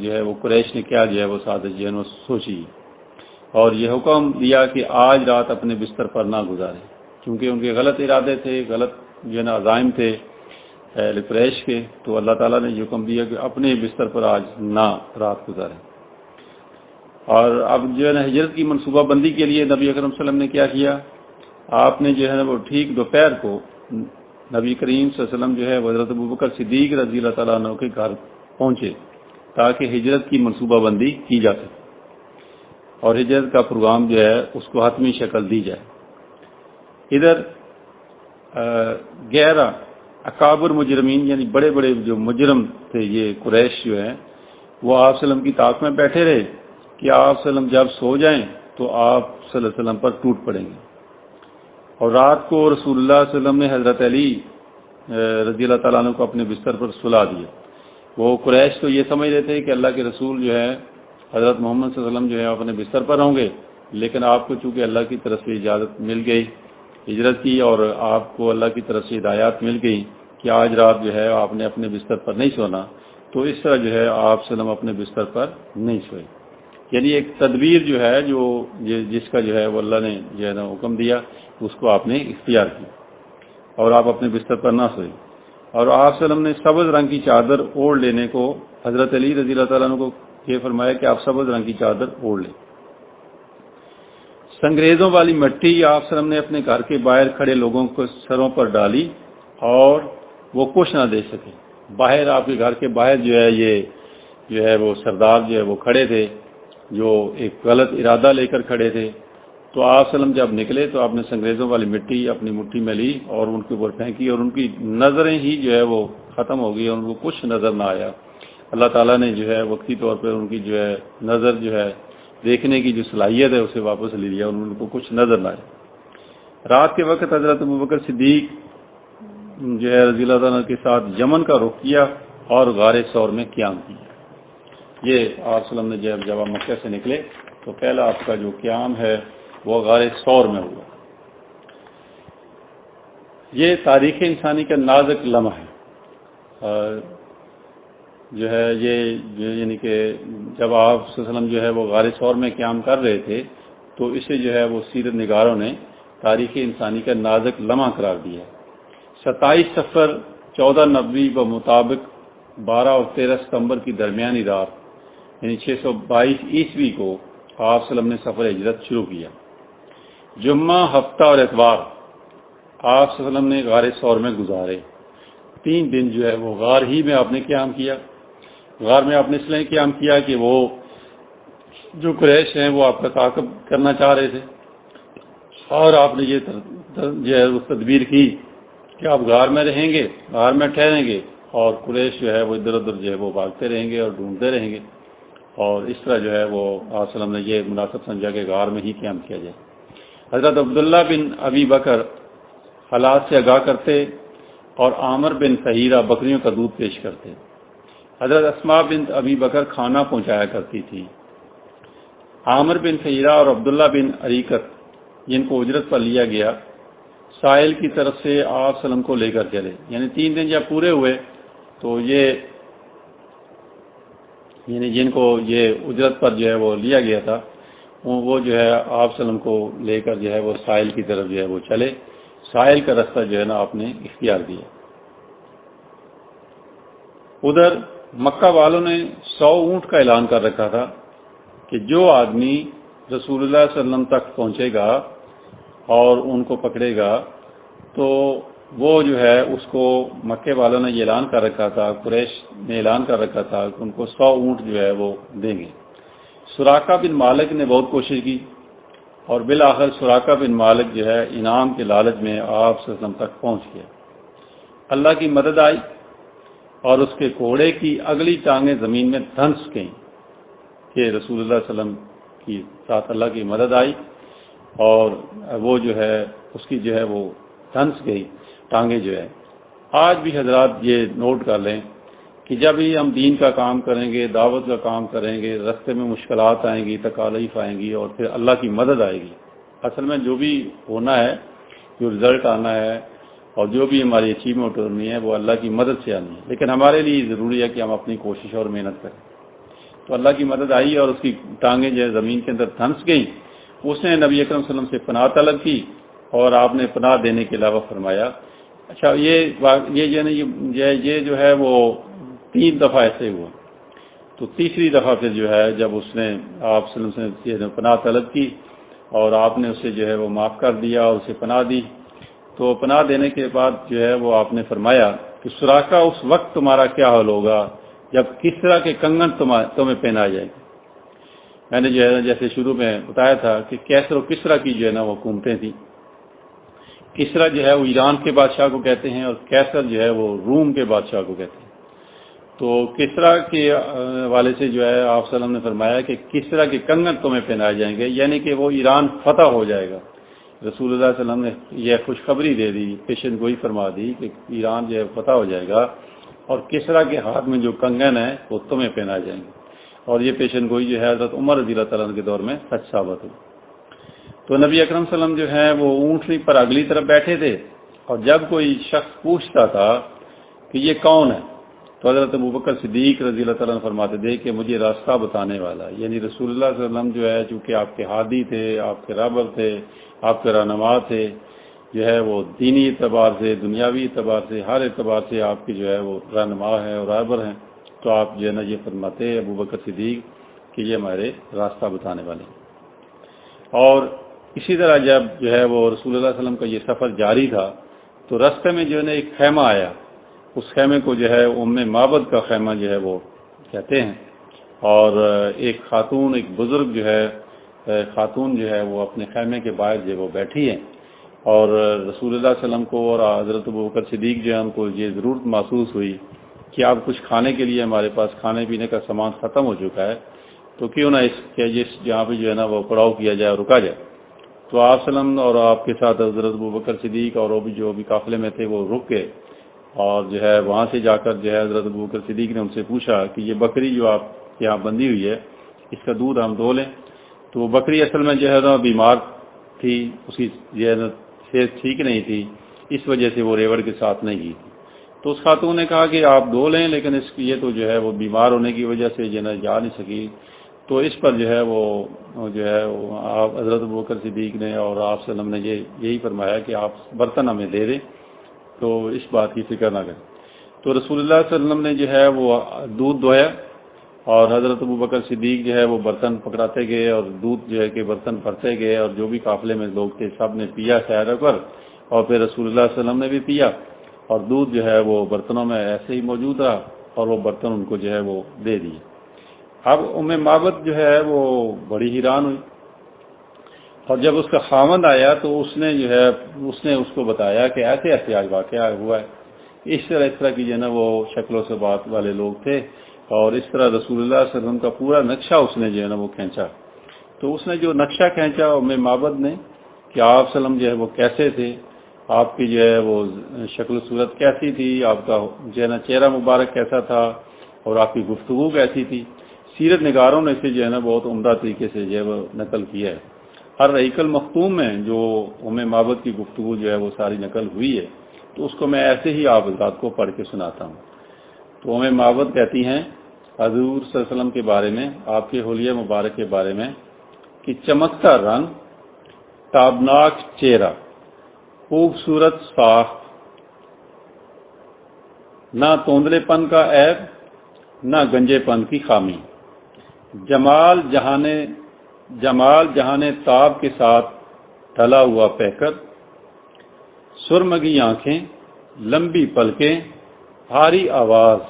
جو ہے وہ قریش نے کیا جو ہے وہ سازش جو ہے وہ سوچی اور یہ حکم دیا کہ آج رات اپنے بستر پر نہ گزارے، کیونکہ ان کے غلط ارادے تھے، غلط جو ہے نا عزائم تھے قریش کے، تو اللہ تعالیٰ نے یہ حکم دیا کہ اپنے بستر پر آج نہ رات گزارے۔ اور اب جو ہے نا ہجرت کی منصوبہ بندی کے لیے نبی اکرم صلی اللہ علیہ وسلم نے کیا کیا، آپ نے جو ہے نا وہ ٹھیک دوپہر کو نبی کریم صلی اللہ علیہ وسلم جو ہے حضرت ابوبکر صدیق رضی اللہ تعالیٰ عنہ کے گھر پہنچے تاکہ ہجرت کی منصوبہ بندی کی جا سکے اور ہجرت کا پروگرام جو ہے اس کو حتمی شکل دی جائے۔ ادھر 11 اکابر مجرمین یعنی بڑے بڑے جو مجرم تھے یہ قریش جو ہیں وہ آپ صلی اللہ علیہ وسلم کی طاق میں بیٹھے رہے کہ آپ صلی اللہ علیہ وسلم جب سو جائیں تو آپ صلی اللہ علیہ وسلم پر ٹوٹ پڑیں گے، اور رات کو رسول اللہ صلی اللہ علیہ وسلم نے حضرت علی رضی اللہ تعالیٰ عنہ کو اپنے بستر پر سلا دیا۔ وہ قریش تو یہ سمجھ رہے تھے کہ اللہ کے رسول جو ہے حضرت محمد صلی اللہ علیہ وسلم جو ہے اپنے بستر پر ہوں گے، لیکن آپ کو چونکہ اللہ کی طرف سے اجازت مل گئی ہجرت کی اور آپ کو اللہ کی طرف سے ہدایات مل گئی کہ آج رات جو ہے آپ نے اپنے بستر پر نہیں سونا، تو اس طرح جو ہے آپ صلی اللہ علیہ وسلم اپنے بستر پر نہیں سوئے۔ یعنی ایک تدبیر جو ہے جو جس کا جو ہے وہ اللہ نے جو ہے نا حکم دیا اس کو آپ نے اختیار کی اور آپ اپنے بستر پر نہ سوئے۔ اور آپ صلی اللہ علیہ وسلم نے سبز رنگ کی چادر اوڑھ لینے کو حضرت علی رضی اللہ تعالیٰ عنہ کو یہ فرمایا کہ آپ سبز رنگ کی چادر اوڑھ لیں۔ سنگریزوں والی مٹی آپ صلی اللہ علیہ وسلم نے اپنے گھر کے باہر کھڑے لوگوں کو سروں پر ڈالی اور وہ کچھ نہ دے سکے۔ باہر آپ کے گھر کے باہر جو ہے یہ جو ہے وہ سردار جو ہے وہ کھڑے تھے جو ایک غلط ارادہ لے کر کھڑے تھے، تو آپ صلی اللہ علیہ وسلم جب نکلے تو آپ نے سنگریزوں والی مٹی اپنی مٹھی میں لی اور ان کے اوپر پھینکی اور ان کی نظریں ہی جو ہے وہ ختم ہو گئی اور ان کو کچھ نظر نہ آیا۔ اللہ تعالیٰ نے جو ہے وقتی طور پر ان کی جو ہے نظر جو ہے دیکھنے کی جو صلاحیت ہے اسے واپس لے لیا، ان کو کچھ نظر نہ آیا۔ رات کے وقت حضرت ابوبکر صدیق جو ہے رضی اللہ عنہ کے ساتھ یمن کا رخ کیا اور غار ثور میں قیام کیا۔ یہ آپ صلی اللہ علیہ وسلم نے جب آپ مکہ سے نکلے تو پہلا آپ کا جو قیام ہے وہ غار ثور میں ہوا۔ یہ تاریخ انسانی کا نازک لمحہ ہے جو ہے یہ یعنی کہ جب آپ صلی اللہ علیہ وسلم جو ہے وہ غار ثور میں قیام کر رہے تھے تو اسے جو ہے وہ سیرت نگاروں نے تاریخ انسانی کا نازک لمحہ قرار دیا۔ 27 صفر 1490 بمطابق 12 اور 13 ستمبر کی درمیانی رات یعنی 622 عیسوی کو آپ صلی اللہ علیہ وسلم نے سفر ہجرت شروع کیا۔ جمعہ، ہفتہ اور اتوار آپ صلی اللہ علیہ وسلم نے غار ثور میں گزارے۔ 3 دن جو ہے وہ غار ہی میں آپ نے قیام کیا۔ غار میں آپ نے اس لیے قیام کیا کہ وہ جو قریش ہیں وہ آپ کا تعاقب کرنا چاہ رہے تھے اور آپ نے یہ جو ہے وہ تدبیر کی کہ آپ غار میں رہیں گے، غار میں ٹھہریں گے اور قریش جو ہے وہ ادھر ادھر جو ہے وہ بھاگتے رہیں گے اور ڈھونڈتے رہیں گے، اور اس طرح جو ہے وہ آپ صلی اللہ علیہ وسلم نے یہ مناسب سمجھا کہ غار میں ہی قیام کیا جائے۔ حضرت عبداللہ بن ابی بکر حالات سے آگاہ کرتے اور عامر بن فہیرہ بکریوں کا دودھ پیش کرتے۔ حضرت اسماء بن ابی بکر کھانا پہنچایا کرتی تھی۔ عامر بن فہیرہ اور عبداللہ بن عریقت جن کو اجرت پر لیا گیا ساحل کی طرف سے آپ صلی اللہ علیہ وسلم کو لے کر چلے، یعنی 3 دن جب پورے ہوئے تو یہ یعنی جن کو یہ اجرت پر جو ہے وہ لیا گیا تھا وہ جو ہے آپ صلی اللہ علیہ وسلم کو لے کر جو ہے وہ ساحل کی طرف جو ہے وہ چلے۔ ساحل کا راستہ جو ہے نا آپ نے اختیار دیا۔ ادھر مکہ والوں نے 100 اونٹ کا اعلان کر رکھا تھا کہ جو آدمی رسول اللہ صلی اللہ علیہ وسلم تک پہنچے گا اور ان کو پکڑے گا تو وہ جو ہے اس کو مکے والوں نے یہ اعلان کر رکھا تھا، قریش نے اعلان کر رکھا تھا کہ ان کو 100 اونٹ جو ہے وہ دیں گے۔ سراقہ بن مالک نے بہت کوشش کی اور بالآخر سراقہ بن مالک جو ہے انعام کے لالچ میں آپ صلی اللہ علیہ وسلم تک پہنچ گیا۔ اللہ کی مدد آئی اور اس کے گھوڑے کی اگلی ٹانگیں زمین میں دھنس گئیں کہ رسول اللہ صلی اللہ علیہ وسلم کی ساتھ اللہ کی مدد آئی اور وہ جو ہے اس کی جو ہے وہ دھنس گئی ٹانگیں جو ہے۔ آج بھی حضرات یہ نوٹ کر لیں کہ جب ہی ہم دین کا کام کریں گے، دعوت کا کام کریں گے، رستے میں مشکلات آئیں گی، تکالیف آئیں گی اور پھر اللہ کی مدد آئے گی۔ اصل میں جو بھی ہونا ہے، جو رزلٹ آنا ہے اور جو بھی ہماری اچیومنٹ ہونی ہے وہ اللہ کی مدد سے آنی ہے، لیکن ہمارے لیے ضروری ہے کہ ہم اپنی کوشش اور محنت کریں۔ تو اللہ کی مدد آئی اور اس کی ٹانگیں جو ہے زمین کے اندر دھنس گئیں۔ اس نے نبی اکرم صلی اللہ علیہ وسلم سے پناہ طلب کی اور آپ نے پناہ دینے کے علاوہ فرمایا، اچھا یہ جو ہے وہ 3 دفعہ ایسے ہوا۔ تو تیسری دفعہ پھر جو ہے جب اس نے آپ صلی اللہ علیہ وسلم سے پناہ طلب کی اور آپ نے اسے جو ہے وہ معاف کر دیا اور اسے پناہ دی، تو پناہ دینے کے بعد جو ہے وہ آپ نے فرمایا کہ سراقہ اس وقت تمہارا کیا حال ہوگا جب کسرا کے کنگن تمہیں پہنا جائے گا۔ میں نے جو ہے جیسے شروع میں بتایا تھا کہ کیسر و کسرا کی جو ہے نا وہ حکومتیں تھیں۔ کسرا جو ہے وہ ایران کے بادشاہ کو کہتے ہیں اور کیسر جو ہے وہ روم کے بادشاہ کو کہتے ہیں۔ تو کسرا کے والے سے جو ہے آپ صلی اللہ علیہ وسلم نے فرمایا کہ کسرا کے کنگن تمہیں پہنائے جائیں گے، یعنی کہ وہ ایران فتح ہو جائے گا۔ رسول اللہ صلی اللہ علیہ وسلم نے یہ خوشخبری دے دی، پیشن گوئی فرما دی کہ ایران جو ہے فتح ہو جائے گا اور کسرا کے ہاتھ میں جو کنگن ہے وہ تمہیں پہنائے جائیں گے، اور یہ پیشن گوئی جو ہے حضرت عمر رضی اللہ تعالیٰ عنہ کے دور میں سچ ثابت ہوئی۔ تو نبی اکرم صلی اللہ علیہ وسلم جو ہے وہ اونٹنی پر اگلی طرف بیٹھے تھے اور جب کوئی شخص پوچھتا تھا کہ یہ کون ہے تو حضرت ابوبکر صدیق رضی اللہ تعالیٰ عنہ فرماتے تھے کہ مجھے راستہ بتانے والا، یعنی رسول اللہ صلی اللہ علیہ وسلم جو ہے چونکہ آپ کے ہادی تھے، آپ کے رہبر تھے، آپ کے رہنما تھے، جو ہے وہ دینی اعتبار سے، دنیاوی اعتبار سے، ہر اعتبار سے آپ کی جو ہے وہ رہنما ہے اور رہبر ہیں، تو آپ جو ہے نا یہ فرماتے ابوبکر صدیق کہ یہ ہمارے راستہ بتانے والے ہیں۔ اور اسی طرح جب جو ہے وہ رسول اللہ صلی اللہ علیہ وسلم کا یہ سفر جاری تھا تو راستے میں جو ہے نا ایک خیمہ آیا، اس خیمے کو جو ہے ام معبد کا خیمہ جو ہے وہ کہتے ہیں، اور ایک خاتون، ایک بزرگ جو ہے خاتون جو ہے وہ اپنے خیمے کے باہر جو ہے وہ بیٹھی ہیں، اور رسول اللہ صلی اللہ علیہ وسلم کو اور حضرت ابوبکر صدیق جو ہے ان کو یہ ضرورت محسوس ہوئی کہ آپ کچھ کھانے کے لیے ہمارے پاس کھانے پینے کا سامان ختم ہو چکا ہے، تو کیوں نہ اس جہاں پہ جو ہے نا وہ پڑاؤ کیا جائے اور رکا جائے۔ تو آپ صلی اللہ علیہ وسلم اور آپ کے ساتھ حضرت ابوبکر صدیق اور وہ بھی جو بھی قافلے میں تھے وہ رک گئے، اور جو ہے وہاں سے جا کر جو ہے حضرت ابوبکر صدیق نے ان سے پوچھا کہ یہ بکری جو آپ کے یہاں بندھی ہوئی ہے اس کا دودھ ہم دو لیں؟ تو وہ بکری اصل میں جو ہے نا بیمار تھی، اس کی جو ہے نا صحت ٹھیک نہیں تھی، اس وجہ سے وہ ریوڑ کے ساتھ نہیں گئی تھی۔ تو اس خاتون نے کہا کہ آپ دو لیں، لیکن اس کی یہ تو جو ہے وہ بیمار ہونے کی وجہ سے جو ہے نا جا نہیں سکی، تو اس پر جو ہے وہ جو ہے آپ حضرت ابوبکر صدیق نے اور آپ صلی اللہ علیہ وسلم نے یہی فرمایا کہ آپ برتن ہمیں دے دیں، تو اس بات کی فکر نہ کریں۔ تو رسول اللہ صلی اللہ علیہ وسلم نے جو ہے وہ دودھ دویا اور حضرت ابوبکر صدیق جو ہے وہ برتن پکڑاتے گئے اور دودھ جو ہے کہ برتن بھرتے گئے، اور جو بھی قافلے میں لوگ تھے سب نے پیا سیر پر، اور پھر رسول اللہ صلی اللہ علیہ وسلم نے بھی پیا، اور دودھ جو ہے وہ برتنوں میں ایسے ہی موجود رہا اور وہ برتن ان کو جو ہے وہ دے دیے۔ اب ام معبد جو ہے وہ بڑی حیران ہوئی، اور جب اس کا خاوند آیا تو اس نے جو ہے اس کو بتایا کہ ایسے ایسے آج واقعہ ہوا ہے، اس طرح کی جو ہے نا وہ شکل و صفات والے لوگ تھے، اور اس طرح رسول اللہ صلی اللہ علیہ وسلم کا پورا نقشہ اس نے جو ہے نا وہ کھینچا۔ تو اس نے جو نقشہ کھینچا ام معبد نے کہ آپ صلی اللہ علیہ وسلم جو ہے وہ کیسے تھے، آپ کی جو ہے وہ شکل و صورت کیسی تھی، آپ کا جو ہے نا چہرہ مبارک کیسا تھا، اور آپ کی گفتگو کیسی تھی۔ سیرت نگاروں نے اسے جو ہے نا بہت عمدہ طریقے سے جو ہے وہ نقل کیا ہے۔ ہر رحیق المختوم میں جو ام معبد کی گفتگو جو ہے وہ ساری نقل ہوئی ہے، تو اس کو میں ایسے ہی آپ حضرات کو پڑھ کے سناتا ہوں۔ تو ام معبد کہتی ہیں حضور صلی اللہ علیہ وسلم کے بارے میں، آپ کے حلیہ مبارک کے بارے میں، کہ چمکتا رنگ، تابناک چہرہ، خوبصورت ساخت، نہ توندلے پن کا عیب، نہ گنجے پن کی خامی، جمال جہانے جمال جہاں تاب کے ساتھ ڈھلا ہوا پیکر، سرمگی آنکھیں، لمبی پلکیں، بھاری آواز،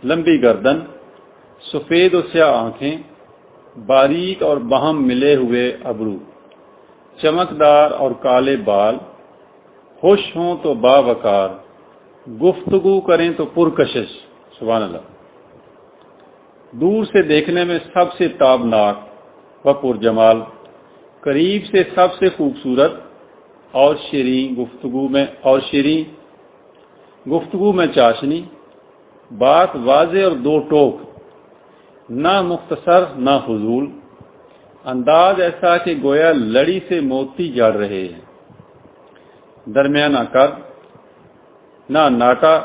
لمبی گردن، سفید و سیاہ آنکھیں، باریک اور باہم ملے ہوئے ابرو، چمکدار اور کالے بال، خوش ہوں تو باوقار، گفتگو کریں تو پرکشش۔ سبحان اللہ۔ دور سے دیکھنے میں سب سے تابناک و پرجمال، قریب سے سب سے خوبصورت اور شیریں گفتگو میں چاشنی، بات واضح اور دو ٹوک، نہ مختصر نہ فضول، انداز ایسا کہ گویا لڑی سے موتی جڑ رہے ہیں، درمیانہ قد، نہ ناٹا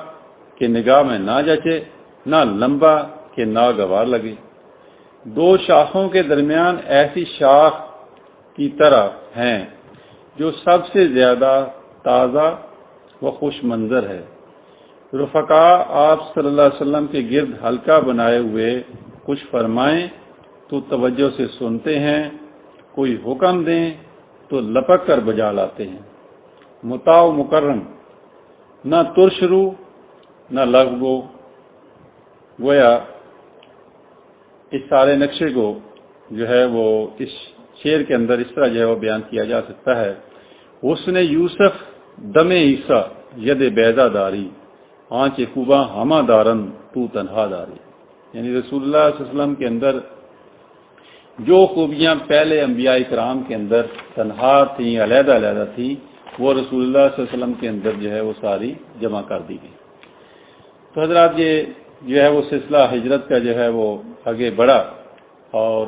کہ نگاہ میں نہ جچے، نہ لمبا کہ ناگوار لگے، دو شاخوں کے درمیان ایسی شاخ کی طرح ہیں جو سب سے زیادہ تازہ و خوش منظر ہے۔ رفقا آپ صلی اللہ علیہ وسلم کے گرد حلقہ بنائے ہوئے کچھ فرمائیں تو توجہ سے سنتے ہیں، کوئی حکم دیں تو لپک کر بجا لاتے ہیں، مطاع و مکرم، نہ ترش رو نہ لغو۔ گویا اس سارے نقشے کو جو ہے وہ اس شعر کے اندر اس طرح جو ہے وہ بیان کیا جا سکتا ہے: حسن یوسف دم عیسیٰ ید بیضا داری، آنچ خوباں ہمہ دارن تو تنہا داری۔ یعنی رسول اللہ صلی اللہ علیہ وسلم کے اندر جو خوبیاں پہلے انبیاء کرام کے اندر تنہا تھیں، علیحدہ علیحدہ تھیں، وہ رسول اللہ صلی اللہ علیہ وسلم کے اندر جو ہے وہ ساری جمع کر دی گئی۔ تو حضرات یہ جو ہے وہ سلسلہ ہجرت کا جو ہے وہ آگے بڑھا، اور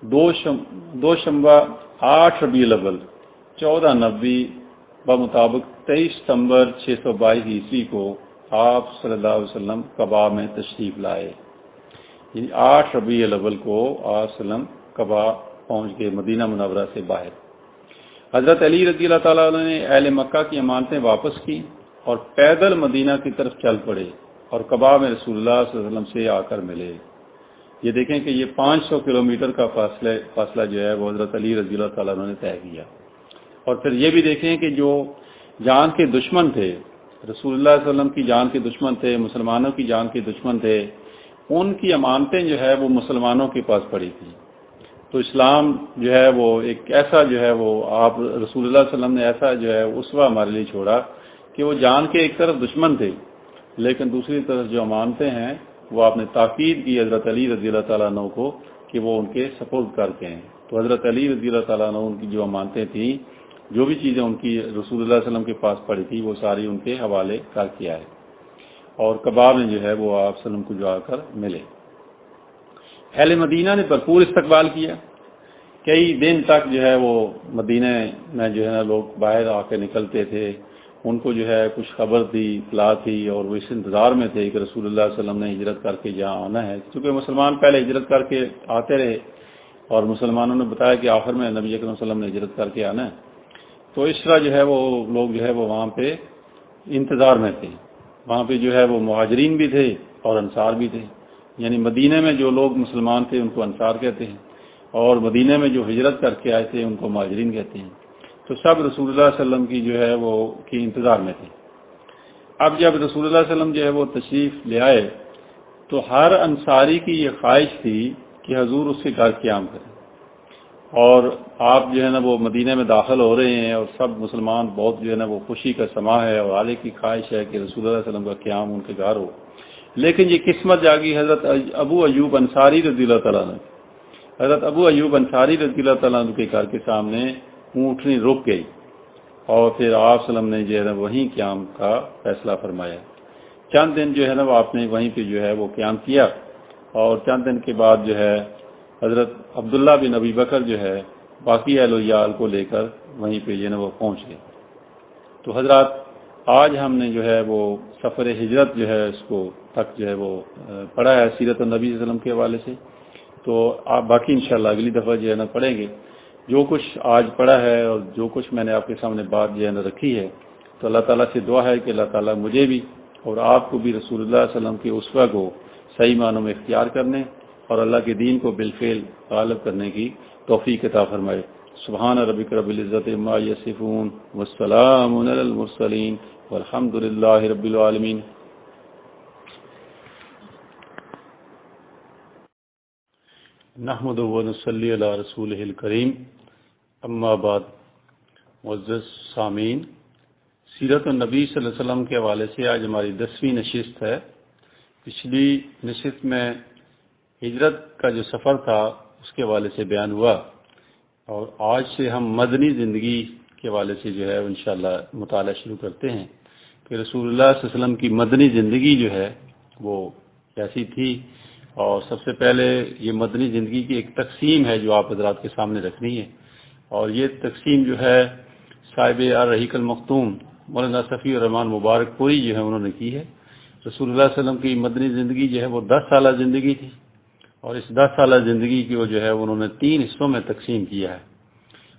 دو شنبہ 8 ربیع الاول 1490 بمطابق 23 ستمبر 622 عیسوی کو آپ صلی اللہ علیہ وسلم قباء میں تشریف لائے۔ یعنی 8 ربیع الاول کو آپ صلی اللہ علیہ وسلم قباء پہنچ گئے، مدینہ منورہ سے باہر۔ حضرت علی رضی اللہ تعالیٰ عنہ نے اہل مکہ کی امانتیں واپس کی اور پیدل مدینہ کی طرف چل پڑے اور قباء میں رسول اللہ صلی اللہ علیہ وسلم سے آ کر ملے۔ یہ دیکھیں کہ یہ 500 کلومیٹر کا فاصلہ جو ہے وہ حضرت علی رضی اللہ تعالیٰ عنہ نے طے کیا۔ اور پھر یہ بھی دیکھیں کہ جو جان کے دشمن تھے، رسول اللہ صلی اللہ علیہ وسلم کی جان کے دشمن تھے، مسلمانوں کی جان کے دشمن تھے، ان کی امانتیں جو ہے وہ مسلمانوں کے پاس پڑی تھیں۔ تو اسلام جو ہے وہ ایک ایسا جو ہے وہ آپ رسول اللہ صلی اللہ علیہ وسلم نے ایسا جو ہے اسوہ ہمارے لیے چھوڑا کہ وہ جان کے ایک طرف دشمن تھے، لیکن دوسری طرف جو امانتیں ہیں وہ آپ نے تاکید کی حضرت علی رضی اللہ تعالیٰ عنہ کو کہ وہ ان کے سپرد کر کے ہیں۔ تو حضرت علی رضی اللہ تعالیٰ عنہ ان کی جو امانتیں تھیں، جو بھی چیزیں ان کی رسول اللہ صلی اللہ علیہ وسلم کے پاس پڑی تھی، وہ ساری ان کے حوالے کر کے آئے، اور قباء میں جو ہے وہ آپ صلی اللہ علیہ وسلم کو جو آ کر ملے۔ اہل مدینہ نے بھرپور استقبال کیا، کئی دن تک جو ہے وہ مدینہ میں جو ہے نا لوگ باہر آ کے نکلتے تھے، ان کو جو ہے کچھ خبر تھی، اطلاع تھی، اور وہ اس انتظار میں تھے کہ رسول اللہ صلی اللہ علیہ وسلم نے ہجرت کر کے جہاں آنا ہے، کیونکہ مسلمان پہلے ہجرت کر کے آتے رہے اور مسلمانوں نے بتایا کہ آخر میں نبی اکرم صلی اللہ علیہ وسلم نے ہجرت کر کے آنا ہے۔ تو اس طرح جو ہے وہ لوگ جو ہے وہ وہاں پہ انتظار میں تھے۔ وہاں پہ جو ہے وہ مہاجرین بھی تھے اور انصار بھی تھے، یعنی مدینہ میں جو لوگ مسلمان تھے ان کو انصار کہتے ہیں، اور مدینہ میں جو ہجرت کر کے آئے تھے ان کو مہاجرین کہتے ہیں۔ تو سب رسول اللہ صلی اللہ علیہ وسلم کی جو ہے وہ کی انتظار میں تھے۔ اب جب رسول اللہ صلی اللہ علیہ وسلم جو ہے وہ تشریف لے آئے تو ہر انصاری کی یہ خواہش تھی کہ حضور اس کے گھر قیام کریں، اور آپ جو ہے نا وہ مدینہ میں داخل ہو رہے ہیں اور سب مسلمان بہت جو ہے نا وہ خوشی کا سما ہے، اور عالی کی خواہش ہے کہ رسول اللہ صلی اللہ علیہ وسلم کا قیام ان کے گھر ہو۔ لیکن یہ قسمت جاگی حضرت ابو ایوب انصاری رضی اللہ تعالیٰ عنہ، حضرت ابو ایوب انصاری رضی اللہ تعالیٰ عنہ کے گھر کے سامنے اونٹنی رک گئی، اور پھر آپ صلی اللہ علیہ وسلم نے جو ہے نا وہیں قیام کا فیصلہ فرمایا۔ چند دن جو ہے نا وہ آپ نے وہیں پہ جو ہے وہ قیام کیا، اور چند دن کے بعد جو ہے حضرت عبداللہ بن ابی بکر جو ہے باقی اہل و عیال کو لے کر وہیں پہ جو ہے نا وہ پہنچ گئے۔ تو حضرات آج ہم نے جو ہے وہ سفر ہجرت جو ہے اس کو تک جو ہے وہ پڑھا ہے سیرت النبی صلی اللہ علیہ وسلم کے حوالے سے، تو آپ باقی انشاءاللہ اگلی دفعہ جو ہے نا پڑھیں گے۔ جو کچھ آج پڑھا ہے اور جو کچھ میں نے آپ کے سامنے بات جو ہے نا رکھی ہے، تو اللہ تعالیٰ سے دعا ہے کہ اللہ تعالیٰ مجھے بھی اور آپ کو بھی رسول اللہ صلی اللہ علیہ وسلم کے اسوہ کو صحیح معنوں میں اختیار کرنے اور اللہ کے دین کو بالفعل غالب کرنے کی توفیق عطا فرمائے۔ سبحان ربک رب العزت عما یصفون والسلام علی المرسلین والحمد للہ رب العالمین۔ نحمد و نصلی علی رسولہ الکریم، اما بعد۔ معزز سامعین، سیرت النبی صلی اللہ علیہ وسلم کے حوالے سے آج ہماری 10ویں نشست ہے۔ پچھلی نشست میں ہجرت کا جو سفر تھا اس کے حوالے سے بیان ہوا، اور آج سے ہم مدنی زندگی کے حوالے سے جو ہے انشاءاللہ مطالعہ شروع کرتے ہیں کہ رسول اللہ صلی اللہ علیہ وسلم کی مدنی زندگی جو ہے وہ کیسی تھی۔ اور سب سے پہلے یہ مدنی زندگی کی ایک تقسیم ہے جو آپ حضرات کے سامنے رکھنی ہے، اور یہ تقسیم جو ہے صاحب الرحیق المختوم مولانا صفی الرحمان مبارک پوری جو ہے انہوں نے کی ہے۔ رسول اللہ صلی اللہ علیہ وسلم کی مدنی زندگی جو ہے وہ 10 سالہ زندگی تھی، اور اس 10 سالہ زندگی کو جو ہے انہوں نے 3 حصوں میں تقسیم کیا ہے،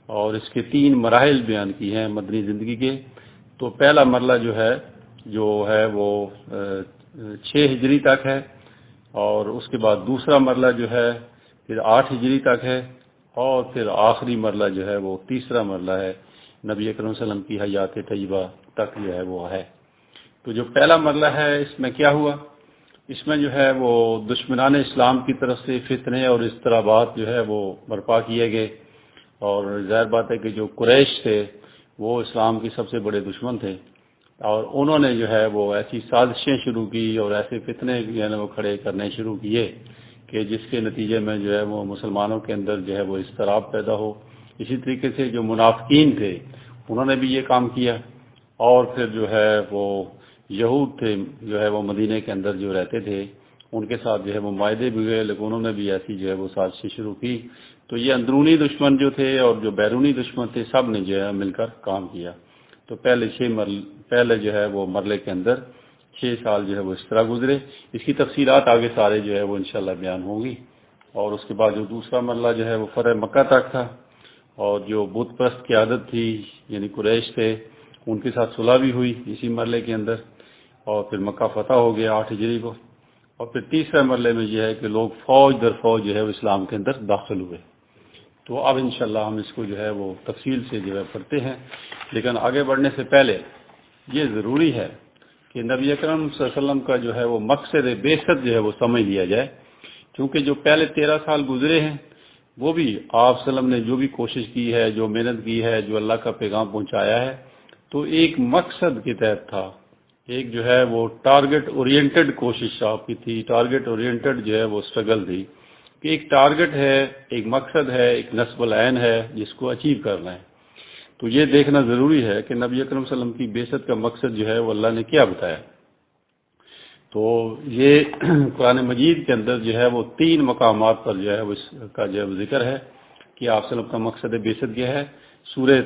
اور اس کے 3 مراحل بیان کی ہیں مدنی زندگی کے۔ تو پہلا مرحلہ جو ہے وہ 6 ہجری تک ہے، اور اس کے بعد دوسرا مرحلہ جو ہے پھر 8 ہجری تک ہے، اور پھر آخری مرحلہ جو ہے وہ تیسرا مرحلہ ہے نبی اکرم صلی اللہ علیہ وسلم کی حیات طیبہ تک جو ہے وہ ہے۔ تو جو پہلا مرحلہ ہے اس میں کیا ہوا؟ اس میں جو ہے وہ دشمنان اسلام کی طرف سے فتنے اور اضطرابات جو ہے وہ برپا کیے گئے، اور ظاہر بات ہے کہ جو قریش تھے وہ اسلام کی سب سے بڑے دشمن تھے، اور انہوں نے جو ہے وہ ایسی سازشیں شروع کی اور ایسے فتنے جو ہے وہ کھڑے کرنے شروع کیے کہ جس کے نتیجے میں جو ہے وہ مسلمانوں کے اندر جو ہے وہ اضطراب پیدا ہو۔ اسی طریقے سے جو منافقین تھے انہوں نے بھی یہ کام کیا، اور پھر جو ہے وہ یہود تھے جو ہے وہ مدینے کے اندر جو رہتے تھے ان کے ساتھ جو ہے وہ معاہدے بھی ہوئے، لیکن انہوں نے بھی ایسی جو ہے وہ سازشیں شروع کی۔ تو یہ اندرونی دشمن جو تھے اور جو بیرونی دشمن تھے سب نے جو ہے مل کر کام کیا۔ تو پہلے جو ہے وہ مرحلے کے اندر 6 سال جو ہے وہ اس طرح گزرے۔ اس کی تفصیلات آگے سارے جو ہے وہ انشاءاللہ بیان ہوں گی۔ اور اس کے بعد جو دوسرا مرحلہ جو ہے وہ فتح مکہ تک تھا، اور جو بت پرست کی عادت تھی یعنی قریش تھے ان کے ساتھ صلح بھی ہوئی اسی مرحلے کے اندر، اور پھر مکہ فتح ہو گیا 8 ہجری کو۔ اور پھر تیسرے مرحلے میں یہ ہے کہ لوگ فوج در فوج جو ہے وہ اسلام کے اندر داخل ہوئے۔ تو اب انشاءاللہ ہم اس کو جو ہے وہ تفصیل سے جو ہے پڑھتے ہیں، لیکن آگے بڑھنے سے پہلے یہ ضروری ہے کہ نبی اکرم صلی اللہ علیہ وسلم کا جو ہے وہ مقصد بعثت جو ہے وہ سمجھ لیا جائے، کیونکہ جو پہلے 13 سال گزرے ہیں وہ بھی آپ صلی اللہ علیہ وسلم نے جو بھی کوشش کی ہے، جو محنت کی ہے، جو اللہ کا پیغام پہنچایا ہے، تو ایک مقصد کے تحت تھا۔ ایک جو ہے وہ ٹارگٹ اورینٹڈ کوشش آپ کی تھی، ٹارگٹ اورینٹڈ جو ہے وہ سٹرگل تھی کہ ایک ٹارگٹ ہے، ایک مقصد ہے، ایک نصب العین ہے جس کو اچیو کرنا ہے۔ تو یہ دیکھنا ضروری ہے کہ نبی اکرم صلی اللہ علیہ وسلم کی بعثت کا مقصد جو ہے وہ اللہ نے کیا بتایا۔ تو یہ قرآن مجید کے اندر جو ہے وہ 3 مقامات پر جو ہے وہ اس کا جو ہے ذکر ہے کہ آپ صلی اللہ علیہ وسلم کا مقصد بعثت کیا ہے۔ سورہ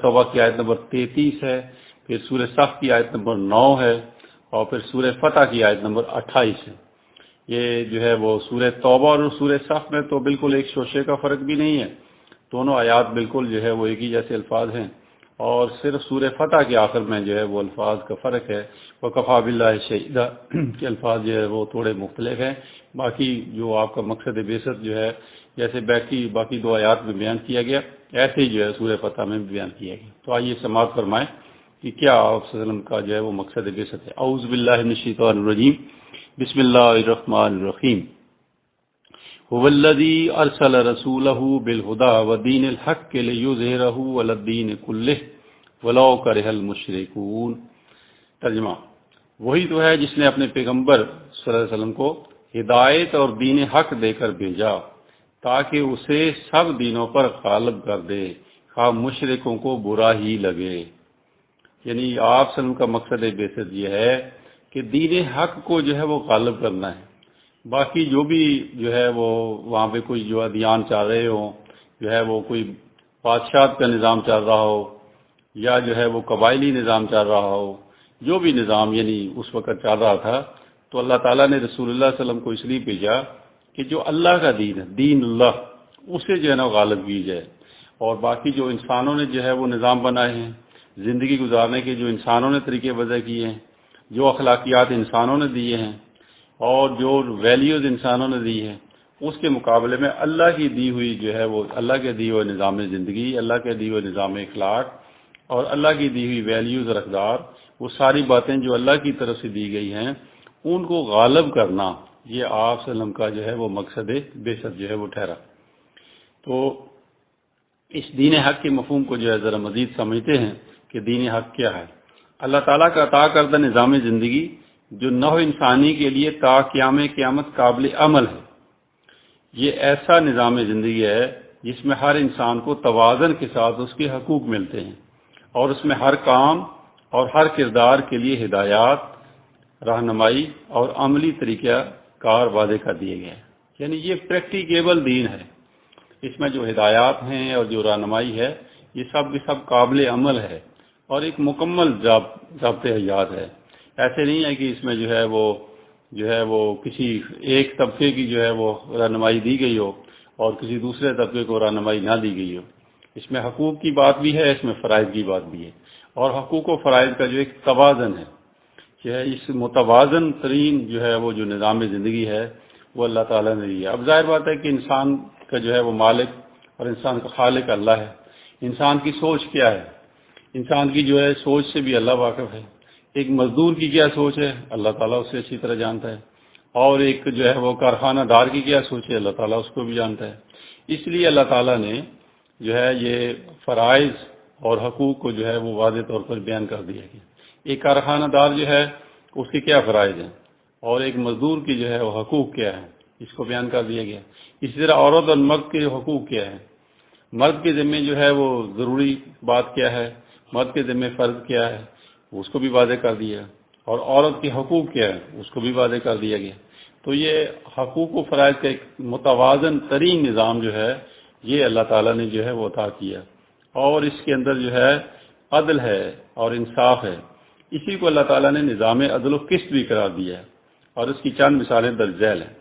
توبہ کی آیت نمبر 33 ہے، پھر سورہ صف کی آیت نمبر 9 ہے، اور پھر سورہ فتح کی آیت نمبر 28 ہے۔ یہ جو ہے وہ سورہ توبہ اور سورہ صف میں تو بالکل ایک شوشے کا فرق بھی نہیں ہے، دونوں آیات بالکل جو ہے وہ ایک ہی جیسے الفاظ ہیں، اور صرف سورہ فتح کے آخر میں جو ہے وہ الفاظ کا فرق ہے۔ وَكَفَى بِاللَّهِ شَهِيدًا کے الفاظ جو ہے وہ تھوڑے مختلف ہیں، باقی جو آپ کا مقصد بعثت جو ہے جیسے باقی 2 آیات میں بیان کیا گیا ایسے ہی جو ہے سورہ فتح میں بھی بیان کیا گیا۔ تو آئیے سماعت فرمائیں کہ کیا آپ صلی اللہ علیہ وسلم کا جو ہے وہ مقصد بعثت ہے۔ اعوذ باللہ من الشیطان الرجیم، بسم اللہ الرحمن الرحیم۔ هو الذی ارسل رسولہ بالہدی ودین الحق لیظہرہ علی الدین کلہ ولو کرہ المشرکون۔ ترجمہ: وہی تو ہے جس نے اپنے پیغمبر صلی اللہ علیہ وسلم کو ہدایت اور دین حق دے کر بھیجا تاکہ اسے سب دینوں پر غالب کر دے، خواہ مشرکوں کو برا ہی لگے۔ یعنی آپ صلی اللہ علیہ وسلم کا مقصد بعثت یہ ہے کہ دین حق کو جو ہے وہ غالب کرنا ہے۔ باقی جو بھی جو ہے وہ وہاں پہ کوئی جو ادیان چل رہے ہوں، جو ہے وہ کوئی بادشاہت کا نظام چل رہا ہو یا جو ہے وہ قبائلی نظام چل رہا ہو، جو بھی نظام یعنی اس وقت چل رہا تھا، تو اللہ تعالیٰ نے رسول اللہ صلی اللہ علیہ وسلم کو اس لیے بھیجا کہ جو اللہ کا دین ہے، دین اللہ، اسے جو ہے نا غالب کی جائے۔ اور باقی جو انسانوں نے جو ہے وہ نظام بنائے ہیں زندگی گزارنے کے، جو انسانوں نے طریقے وضع کیے ہیں، جو اخلاقیات انسانوں نے دیے ہیں، اور جو ویلیوز انسانوں نے دی ہیں اس کے مقابلے میں اللہ کی دی ہوئی جو ہے وہ اللہ کے دی ہوئے نظام زندگی، اللہ کے دی ہوئے نظام اخلاق اور اللہ کی دی ہوئی ویلیوز اور اقدار، وہ ساری باتیں جو اللہ کی طرف سے دی گئی ہیں ان کو غالب کرنا، یہ آپ صلی اللہ علیہ وسلم کا جو ہے وہ مقصد بعثت جو ہے وہ ٹھہرا۔ تو اس دین حق کے مفہوم کو جو ہے ذرا مزید سمجھتے ہیں کہ دین حق کیا ہے۔ اللہ تعالیٰ کا عطا کردہ نظام زندگی جو نوع انسانی کے لیے تا قیام قیامت قابل عمل ہے، یہ ایسا نظام زندگی ہے جس میں ہر انسان کو توازن کے ساتھ اس کے حقوق ملتے ہیں، اور اس میں ہر کام اور ہر کردار کے لیے ہدایات، رہنمائی اور عملی طریقہ کار واضح کر دیے گئے ہیں۔ یعنی یہ پریکٹیکیبل دین ہے، اس میں جو ہدایات ہیں اور جو رہنمائی ہے یہ سب کے سب قابل عمل ہے اور ایک مکمل ضابطۂ حیات ہے۔ ایسے نہیں ہے کہ اس میں جو ہے وہ کسی ایک طبقے کی جو ہے وہ رہنمائی دی گئی ہو اور کسی دوسرے طبقے کو رہنمائی نہ دی گئی ہو۔ اس میں حقوق کی بات بھی ہے، اس میں فرائض کی بات بھی ہے، اور حقوق و فرائض کا جو ایک توازن ہے کہ اس متوازن ترین جو ہے وہ جو نظام زندگی ہے وہ اللہ تعالیٰ نے دیا۔ اب ظاہر بات ہے کہ انسان کا جو ہے وہ مالک اور انسان کا خالق اللہ ہے۔ انسان کی سوچ کیا ہے؟ انسان کی جو ہے سوچ سے بھی اللہ واقف ہے۔ ایک مزدور کی کیا سوچ ہے اللہ تعالیٰ اسے اچھی طرح جانتا ہے، اور ایک جو ہے وہ کارخانہ دار کی کیا سوچ ہے اللہ تعالیٰ اس کو بھی جانتا ہے۔ اس لیے اللہ تعالیٰ نے جو ہے یہ فرائض اور حقوق کو جو ہے وہ واضح طور پر بیان کر دیا گیا۔ ایک کارخانہ دار جو ہے اس کے کیا فرائض ہیں اور ایک مزدور کی جو ہے وہ حقوق کیا ہے، اس کو بیان کر دیا گیا۔ اسی طرح عورت اور مرد کے حقوق کیا ہے، مرد کے ذمہ جو ہے وہ ضروری بات کیا ہے، مرد کے ذمہ فرض کیا ہے، اس کو بھی واضح کر دیا، اور عورت کے حقوق کیا ہے اس کو بھی واضح کر دیا گیا۔ تو یہ حقوق و فرائض کا ایک متوازن ترین نظام جو ہے یہ اللہ تعالیٰ نے جو ہے وہ عطا کیا، اور اس کے اندر جو ہے عدل ہے اور انصاف ہے۔ اسی کو اللہ تعالیٰ نے نظام عدل و قسط بھی قرار دیا ہے، اور اس کی چند مثالیں درج ذیل ہیں۔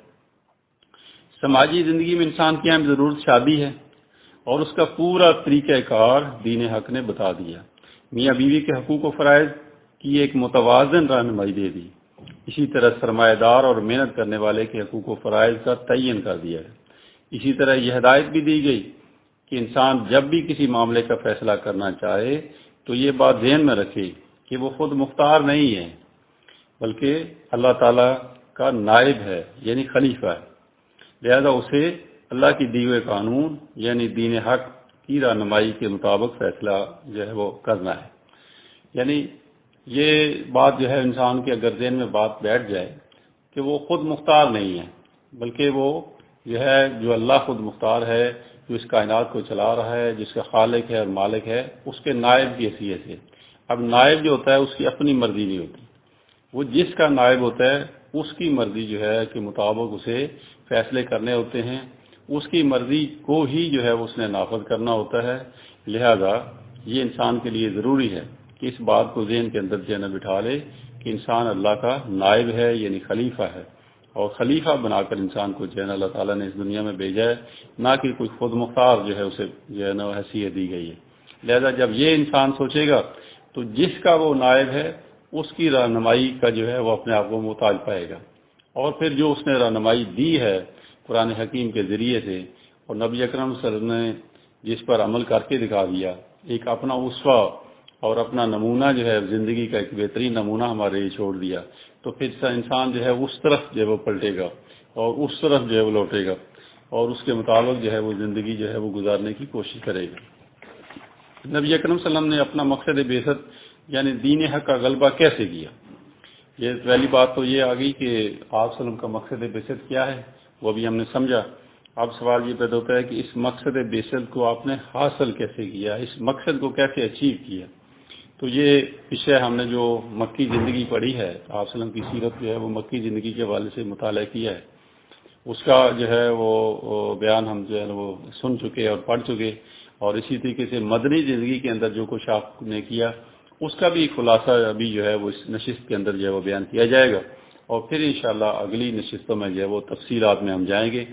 سماجی زندگی میں انسان کی اہم ضرورت شادی ہے، اور اس کا پورا طریقہ کار دین حق نے بتا دیا۔ میاں بیوی کے حقوق و فرائض کی ایک متوازن رہنمائی دے دی۔ اسی طرح سرمایہ دار اور محنت کرنے والے کے حقوق و فرائض کا تعین کر دیا ہے۔ اسی طرح یہ ہدایت بھی دی گئی کہ انسان جب بھی کسی معاملے کا فیصلہ کرنا چاہے تو یہ بات ذہن میں رکھے کہ وہ خود مختار نہیں ہے بلکہ اللہ تعالیٰ کا نائب ہے، یعنی خلیفہ ہے، لہذا اسے اللہ کی دی ہوئے قانون یعنی دین حق کی رہنمائی کے مطابق فیصلہ جو ہے وہ کرنا ہے۔ یعنی یہ بات جو ہے انسان کے اگر ذہن میں بات بیٹھ جائے کہ وہ خود مختار نہیں ہے بلکہ وہ جو ہے جو اللہ خود مختار ہے، جو اس کائنات کو چلا رہا ہے، جس کا خالق ہے اور مالک ہے، اس کے نائب کی حیثیت ہے۔ اب نائب جو ہوتا ہے اس کی اپنی مرضی نہیں ہوتی، وہ جس کا نائب ہوتا ہے اس کی مرضی جو ہے کے مطابق اسے فیصلے کرنے ہوتے ہیں، اس کی مرضی کو ہی جو ہے اس نے نافذ کرنا ہوتا ہے۔ لہذا یہ انسان کے لیے ضروری ہے کہ اس بات کو ذہن کے اندر جو ہے بٹھا لے کہ انسان اللہ کا نائب ہے، یعنی خلیفہ ہے، اور خلیفہ بنا کر انسان کو جو ہے اللہ تعالیٰ نے اس دنیا میں بھیجا ہے، نہ کہ کوئی خود مختار جو ہے اسے جو ہے نا حیثیت دی گئی ہے۔ لہذا جب یہ انسان سوچے گا تو جس کا وہ نائب ہے اس کی رہنمائی کا جو ہے وہ اپنے آپ کو محتاج پائے گا، اور پھر جو اس نے رہنمائی دی ہے قرآن حکیم کے ذریعے سے اور نبی اکرم صلی اللہ علیہ وسلم نے جس پر عمل کر کے دکھا دیا، ایک اپنا اسوہ اور اپنا نمونہ جو ہے زندگی کا ایک بہترین نمونہ ہمارے لیے چھوڑ دیا، تو پھر انسان جو ہے اس طرف جو ہے وہ پلٹے گا اور اس طرف جو ہے وہ لوٹے گا اور اس کے مطابق جو ہے وہ زندگی جو ہے وہ گزارنے کی کوشش کرے گا۔ نبی اکرم صلی اللہ علیہ وسلم نے اپنا مقصد بعثت یعنی دین حق کا غلبہ کیسے کیا؟ یہ پہلی بات تو یہ آ گئی کہ آپ صلی اللہ علیہ وسلم کا مقصد بعثت کیا ہے، وہ بھی ہم نے سمجھا۔ اب سوال یہ پیدا ہوتا ہے کہ اس مقصد بعثت کو آپ نے حاصل کیسے کیا، اس مقصد کو کیسے اچیو کیا؟ تو یہ پیچھے ہم نے جو مکی زندگی پڑھی ہے، آپ صلی اللہ علیہ وسلم کی سیرت جو ہے وہ مکی زندگی کے حوالے سے مطالعہ کیا ہے، اس کا جو ہے وہ بیان ہم جو ہے وہ سن چکے اور پڑھ چکے، اور اسی طریقے سے مدنی زندگی کے اندر جو کچھ آپ نے کیا اس کا بھی خلاصہ ابھی جو ہے وہ اس نشست کے اندر جو ہے وہ بیان کیا جائے گا، اور پھر انشاءاللہ اگلی نشستوں میں جو ہے وہ تفصیلات میں ہم جائیں گے۔